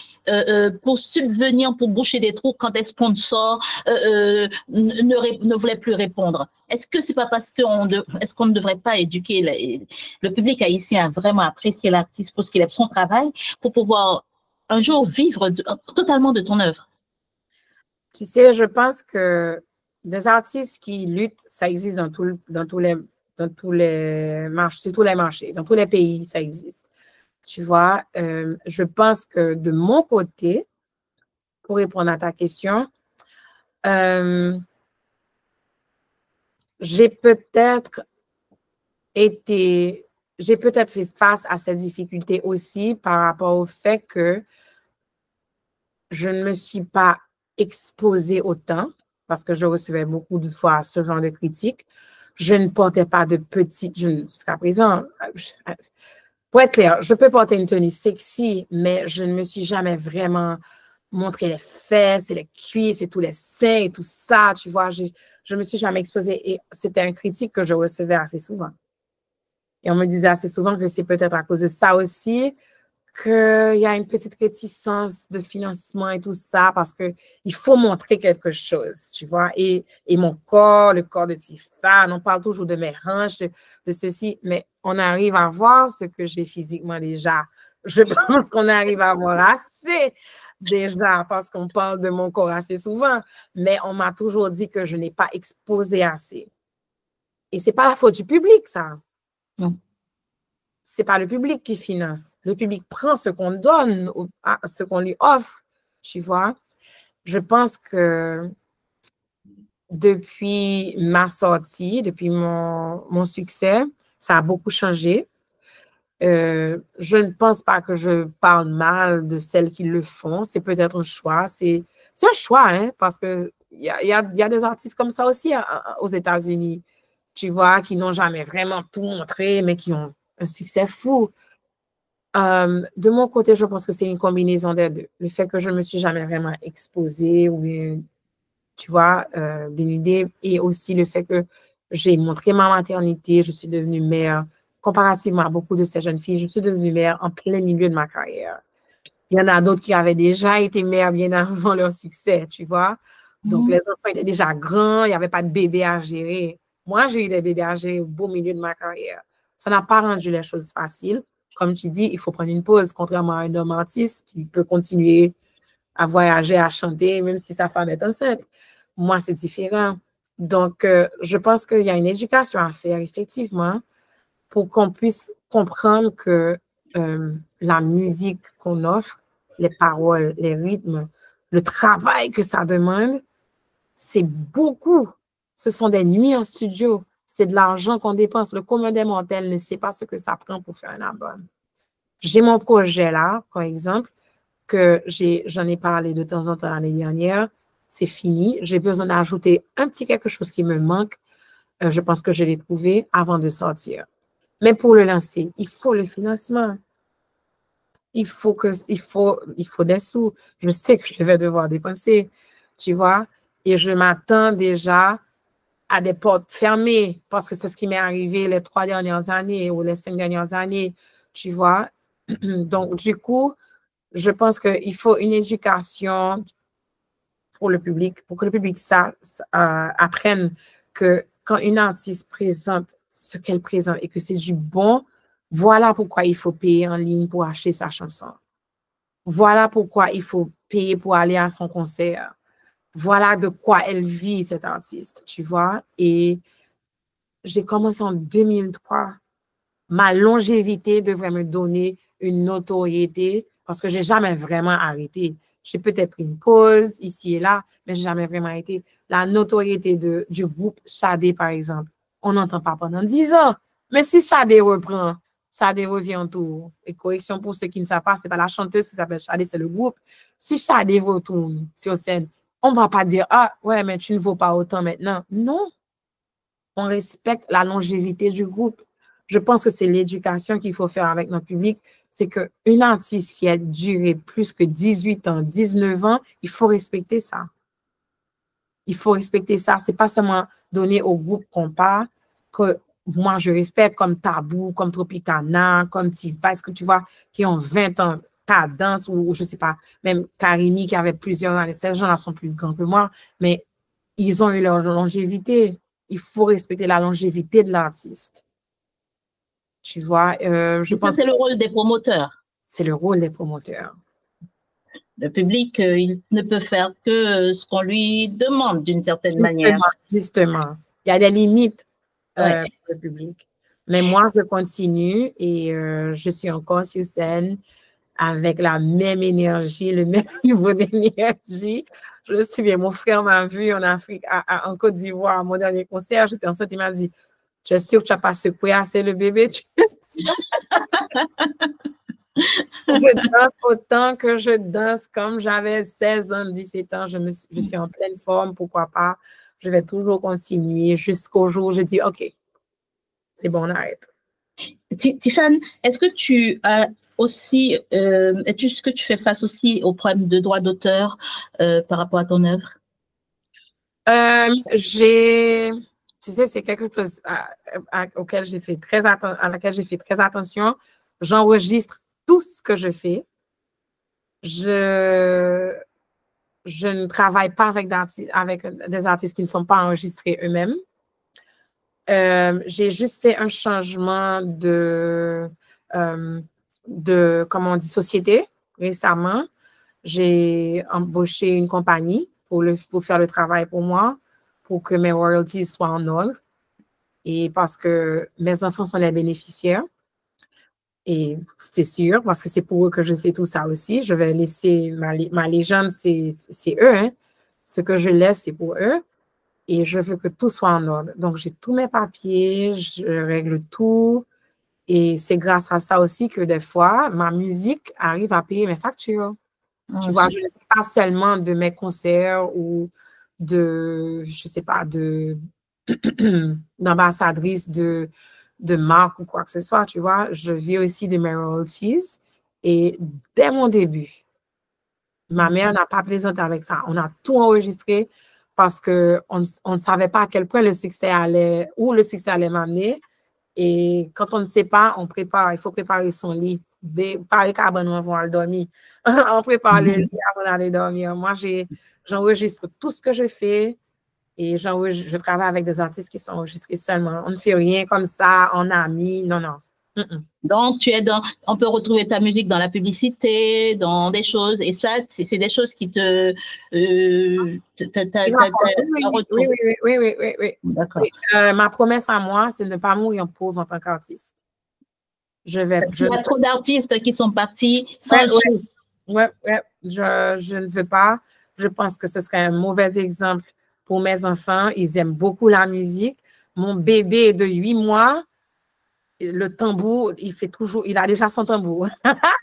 pour subvenir, pour boucher des trous quand des sponsors ne voulaient plus répondre? Est-ce que c'est pas parce est-ce qu'on ne devrait pas éduquer le public haïtien à vraiment apprécier l'artiste pour ce qu'il aime, son travail, pour pouvoir un jour vivre totalement de ton œuvre? Tu sais, je pense que des artistes qui luttent, ça existe dans tous les marchés, dans tous les pays, ça existe. Tu vois, je pense que de mon côté, pour répondre à ta question, j'ai peut-être fait face à ces difficultés aussi par rapport au fait que je ne me suis pas exposée autant, parce que je recevais beaucoup de fois ce genre de critiques. Je ne portais pas de petites, jusqu'à présent, pour être clair, je peux porter une tenue sexy, mais je ne me suis jamais vraiment montré les fesses et les cuisses et tous les seins et tout ça, tu vois. Je ne me suis jamais exposée et c'était une critique que je recevais assez souvent. Et on me disait assez souvent que c'est peut-être à cause de ça aussi qu'il y a une petite réticence de financement et tout ça parce qu'il faut montrer quelque chose, tu vois. Et mon corps, le corps de Tiffany, on parle toujours de mes hanches, de ceci, mais on arrive à voir ce que j'ai physiquement déjà. Je pense qu'on arrive à voir assez déjà parce qu'on parle de mon corps assez souvent, mais on m'a toujours dit que je n'ai pas exposé assez. Et ce n'est pas la faute du public, ça. Non. C'est pas le public qui finance. Le public prend ce qu'on donne, ce qu'on lui offre, tu vois. Je pense que depuis ma sortie, depuis mon succès, ça a beaucoup changé. Je ne pense pas que je parle mal de celles qui le font. C'est peut-être un choix. C'est un choix, hein, parce qu'il y a des artistes comme ça aussi aux États-Unis, tu vois, qui n'ont jamais vraiment tout montré, mais qui ont un succès fou. De mon côté, je pense que c'est une combinaison des deux. Le fait que je ne me suis jamais vraiment exposée ou bien, tu vois, dénudée, et aussi le fait que j'ai montré ma maternité, je suis devenue mère. Comparativement à beaucoup de ces jeunes filles, je suis devenue mère en plein milieu de ma carrière. Il y en a d'autres qui avaient déjà été mères bien avant leur succès, tu vois. Donc, les enfants étaient déjà grands, il n'y avait pas de bébé à gérer. Moi, j'ai eu des bébés à gérer au beau milieu de ma carrière. Ça n'a pas rendu les choses faciles. Comme tu dis, il faut prendre une pause, contrairement à un homme artiste qui peut continuer à voyager, à chanter, même si sa femme est enceinte. Moi, c'est différent. Donc, je pense qu'il y a une éducation à faire, effectivement, pour qu'on puisse comprendre que la musique qu'on offre, les paroles, les rythmes, le travail que ça demande, c'est beaucoup. Ce sont des nuits en studio. C'est de l'argent qu'on dépense. Le commun des mortels ne sait pas ce que ça prend pour faire un album. J'ai mon projet là, par exemple, que j'en ai parlé de temps en temps l'année dernière. C'est fini. J'ai besoin d'ajouter un petit quelque chose qui me manque. Je pense que je l'ai trouvé avant de sortir. Mais pour le lancer, il faut le financement. Il faut des sous. Je sais que je vais devoir dépenser, tu vois. Et je m'attends déjà à des portes fermées parce que c'est ce qui m'est arrivé les 3 dernières années ou les 5 dernières années, tu vois. Donc, du coup, je pense qu'il faut une éducation pour le public, pour que le public apprenne que quand une artiste présente ce qu'elle présente et que c'est du bon, voilà pourquoi il faut payer en ligne pour acheter sa chanson. Voilà pourquoi il faut payer pour aller à son concert. Voilà de quoi elle vit, cette artiste, tu vois. Et j'ai commencé en 2003. Ma longévité devrait me donner une notoriété parce que je n'ai jamais vraiment arrêté. J'ai peut-être pris une pause ici et là, mais je n'ai jamais vraiment arrêté. La notoriété du groupe Shadé, par exemple, on n'entend pas pendant 10 ans. Mais si Shadé reprend, Shadé revient en tour. Et correction pour ceux qui ne savent pas, ce n'est pas la chanteuse qui s'appelle Shadé, c'est le groupe. Si Shadé retourne sur scène, on ne va pas dire, ah, ouais, mais tu ne vaux pas autant maintenant. Non. On respecte la longévité du groupe. Je pense que c'est l'éducation qu'il faut faire avec notre public. C'est qu'une artiste qui a duré plus que 18 ans, 19 ans, il faut respecter ça. Il faut respecter ça. Ce n'est pas seulement donner au groupe qu'on part, que moi je respecte comme Tabou, comme Tropicana, comme T-Vice, que tu vois, qui ont 20 ans, ta danse, ou je ne sais pas, même Karimi qui avait plusieurs années. Ces gens-là sont plus grands que moi, mais ils ont eu leur longévité. Il faut respecter la longévité de l'artiste. Tu vois, je pense que c'est le rôle des promoteurs. C'est le rôle des promoteurs. Le public, il ne peut faire que ce qu'on lui demande d'une certaine manière. Justement. Il y a des limites pour le public. Mais moi, je continue et je suis encore sur scène avec la même énergie, le même niveau d'énergie. Je me souviens, mon frère m'a vu en Afrique, en Côte d'Ivoire, à mon dernier concert. J'étais enceinte, il m'a dit, je suis sûre que tu n'as pas secoué assez le bébé. Je danse autant que je danse comme j'avais 16 ans, 17 ans. Je suis en pleine forme, pourquoi pas. Je vais toujours continuer jusqu'au jour où je dis, OK, c'est bon, on arrête. Tiffany, est-ce que tu as aussi, est-ce que tu fais face aussi aux problèmes de droit d'auteur par rapport à ton œuvre? Tu sais, c'est quelque chose auquel j'ai fait à laquelle j'ai fait très attention. J'enregistre tout ce que je fais. Je ne travaille pas avec des artistes qui ne sont pas enregistrés eux-mêmes. J'ai juste fait un changement comment on dit, société récemment. J'ai embauché une compagnie pour faire le travail pour moi, pour que mes royalties soient en ordre. Et parce que mes enfants sont les bénéficiaires. Et c'est sûr, parce que c'est pour eux que je fais tout ça aussi. Je vais laisser ma légende, c'est eux. Hein. Ce que je laisse, c'est pour eux. Et je veux que tout soit en ordre. Donc, j'ai tous mes papiers, je règle tout. Et c'est grâce à ça aussi que des fois, ma musique arrive à payer mes factures. Tu vois, je ne fais pas seulement de mes concerts ou je ne sais pas, d'ambassadrice de marque ou quoi que ce soit, tu vois. Je vis aussi de mes royalties. Et dès mon début, ma mère n'a pas plaisanté avec ça. On a tout enregistré parce qu'on ne savait pas à quel point où le succès allait m'amener. Et quand on ne sait pas, on prépare. Il faut préparer son lit. Pareil qu'avant vont aller dormir. On prépare le lit avant d'aller dormir. Moi, j'enregistre tout ce que je fais et je travaille avec des artistes qui sont enregistrés seulement. On ne fait rien comme ça en ami. Non, non. Donc, on peut retrouver ta musique dans la publicité, dans des choses, et ça, c'est des choses qui te... Oui. D'accord. Ma promesse à moi, c'est de ne pas mourir pauvre en tant qu'artiste. Il y a trop d'artistes qui sont partis sans sous. Je ne veux pas. Je pense que ce serait un mauvais exemple pour mes enfants. Ils aiment beaucoup la musique. Mon bébé de 8 mois, le tambour, il a déjà son tambour.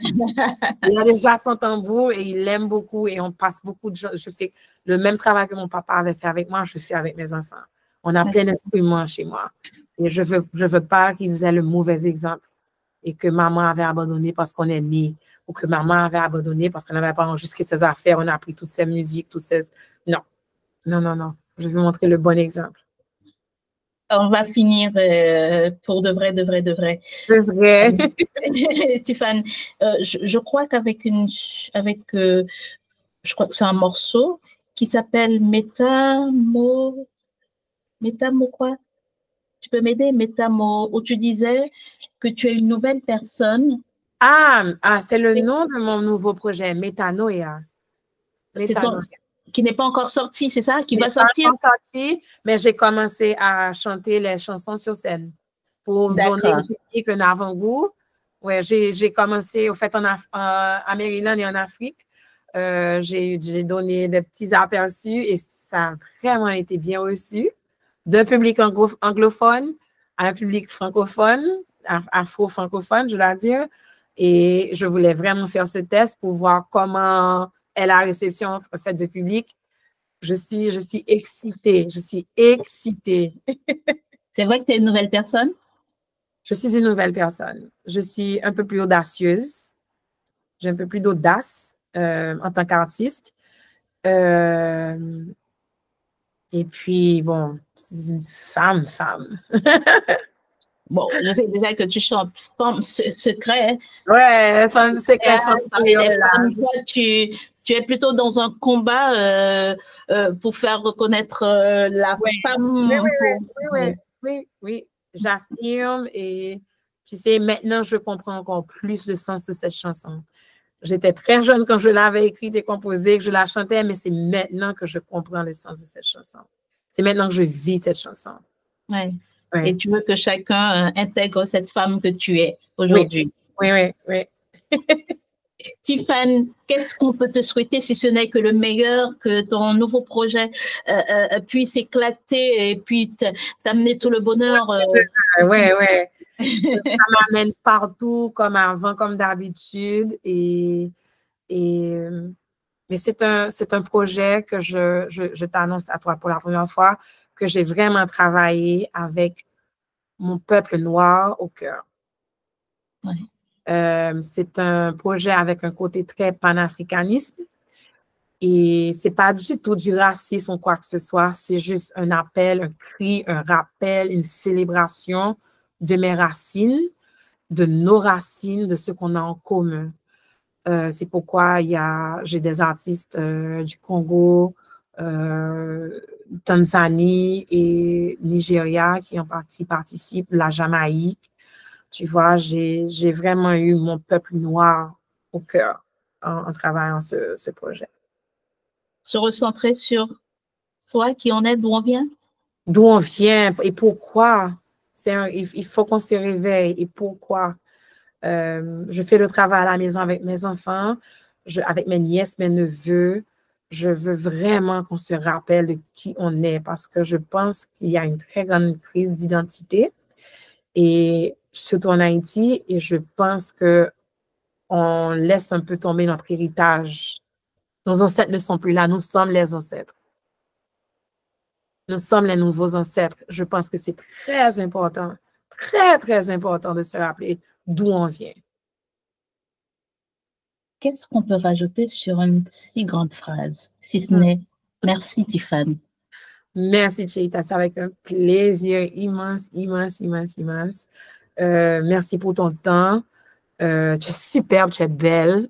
Il a déjà son tambour et il l'aime beaucoup et on passe beaucoup de gens. Je fais le même travail que mon papa avait fait avec moi, je fais avec mes enfants. On a plein d'instruments chez moi. Et je veux pas qu'ils aient le mauvais exemple et que maman avait abandonné parce qu'on est né ou que maman avait abandonné parce qu'elle n'avait pas enregistré ses affaires, on a appris toutes ses musiques, Non, non, non, non. Je veux montrer le bon exemple. On va finir pour de vrai, de vrai, de vrai. De vrai. Tiffany, je crois qu'avec je crois que c'est un morceau qui s'appelle Métamo quoi? Tu peux m'aider? Métamo, où tu disais que tu es une nouvelle personne. C'est le nom de mon nouveau projet, Métanoïa. Qui n'est pas encore sorti, c'est ça? Qui va sortir? Pas encore sorti, mais j'ai commencé à chanter les chansons sur scène pour donner au public un avant-goût. Ouais, j'ai commencé, au fait, à Maryland et en Afrique. J'ai donné des petits aperçus et ça a vraiment été bien reçu. D'un public anglophone à un public francophone, afro-francophone, je dois dire. Et je voulais vraiment faire ce test pour voir comment est la réception faite du public. Je suis excitée. Je suis excitée. C'est vrai que tu es une nouvelle personne? Je suis une nouvelle personne. Je suis un peu plus audacieuse. J'ai un peu plus d'audace en tant qu'artiste. Et puis, bon, c'est une femme. Bon, je sais déjà que tu chantes Femme secret. Ouais, Femme secret, femme tu es plutôt dans un combat pour faire reconnaître la femme. Oui. J'affirme et tu sais, maintenant, je comprends encore plus le sens de cette chanson. J'étais très jeune quand je l'avais écrite et composée, que je la chantais, mais c'est maintenant que je comprends le sens de cette chanson. C'est maintenant que je vis cette chanson. Ouais. Et tu veux que chacun intègre cette femme que tu es aujourd'hui. Oui. Tiffany, qu'est-ce qu'on peut te souhaiter si ce n'est que le meilleur, que ton nouveau projet puisse éclater et puis t'amener tout le bonheur? Oui. Ça m'amène partout comme avant, comme d'habitude. Mais c'est un projet que je t'annonce à toi pour la première fois, que j'ai vraiment travaillé avec mon peuple noir au cœur. Ouais. C'est un projet avec un côté très panafricanisme et c'est pas du tout du racisme ou quoi que ce soit, c'est juste un appel, un cri, un rappel, une célébration de mes racines, de nos racines, de ce qu'on a en commun. C'est pourquoi j'ai des artistes du Congo, Tanzanie et Nigeria qui participent, la Jamaïque. Tu vois, j'ai vraiment eu mon peuple noir au cœur en travaillant ce projet. Se recentrer sur soi, qui on est, d'où on vient? D'où on vient et pourquoi. Il faut qu'on se réveille et pourquoi. Je fais le travail à la maison avec mes enfants, avec mes nièces, mes neveux. Je veux vraiment qu'on se rappelle de qui on est parce que je pense qu'il y a une très grande crise d'identité et surtout en Haïti et je pense qu'on laisse un peu tomber notre héritage. Nos ancêtres ne sont plus là, nous sommes les ancêtres. Nous sommes les nouveaux ancêtres. Je pense que c'est très important, très, très important de se rappeler d'où on vient. Qu'est-ce qu'on peut rajouter sur une si grande phrase, si ce n'est merci Tiffany? Merci Cheita, c'est avec un plaisir immense. Merci pour ton temps. Tu es superbe, tu es belle.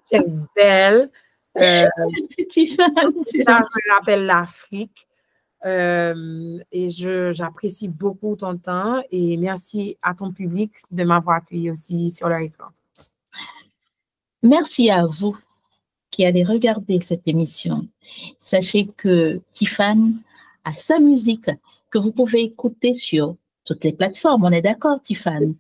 Tu es belle. Tiffany, je rappelle l'Afrique. Et j'apprécie beaucoup ton temps et merci à ton public de m'avoir accueilli aussi sur leur écran. Merci à vous qui allez regarder cette émission. Sachez que Tiffany a sa musique que vous pouvez écouter sur toutes les plateformes. On est d'accord, Tiffany?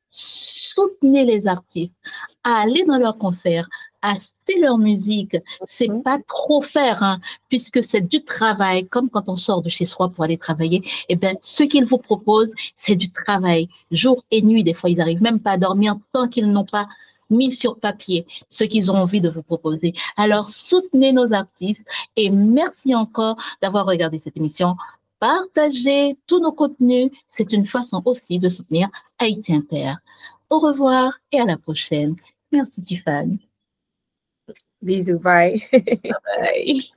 Soutenez les artistes, allez dans leurs concerts, acheter leur musique, c'est pas trop faire, hein, puisque c'est du travail, comme quand on sort de chez soi pour aller travailler. Eh bien, ce qu'ils vous proposent, c'est du travail, jour et nuit. Des fois, ils n'arrivent même pas à dormir tant qu'ils n'ont pas mis sur papier ce qu'ils ont envie de vous proposer. Alors, soutenez nos artistes et merci encore d'avoir regardé cette émission. Partagez tous nos contenus. C'est une façon aussi de soutenir Haïti Inter. Au revoir et à la prochaine. Merci Tiffany. Bisous, bye. Bye.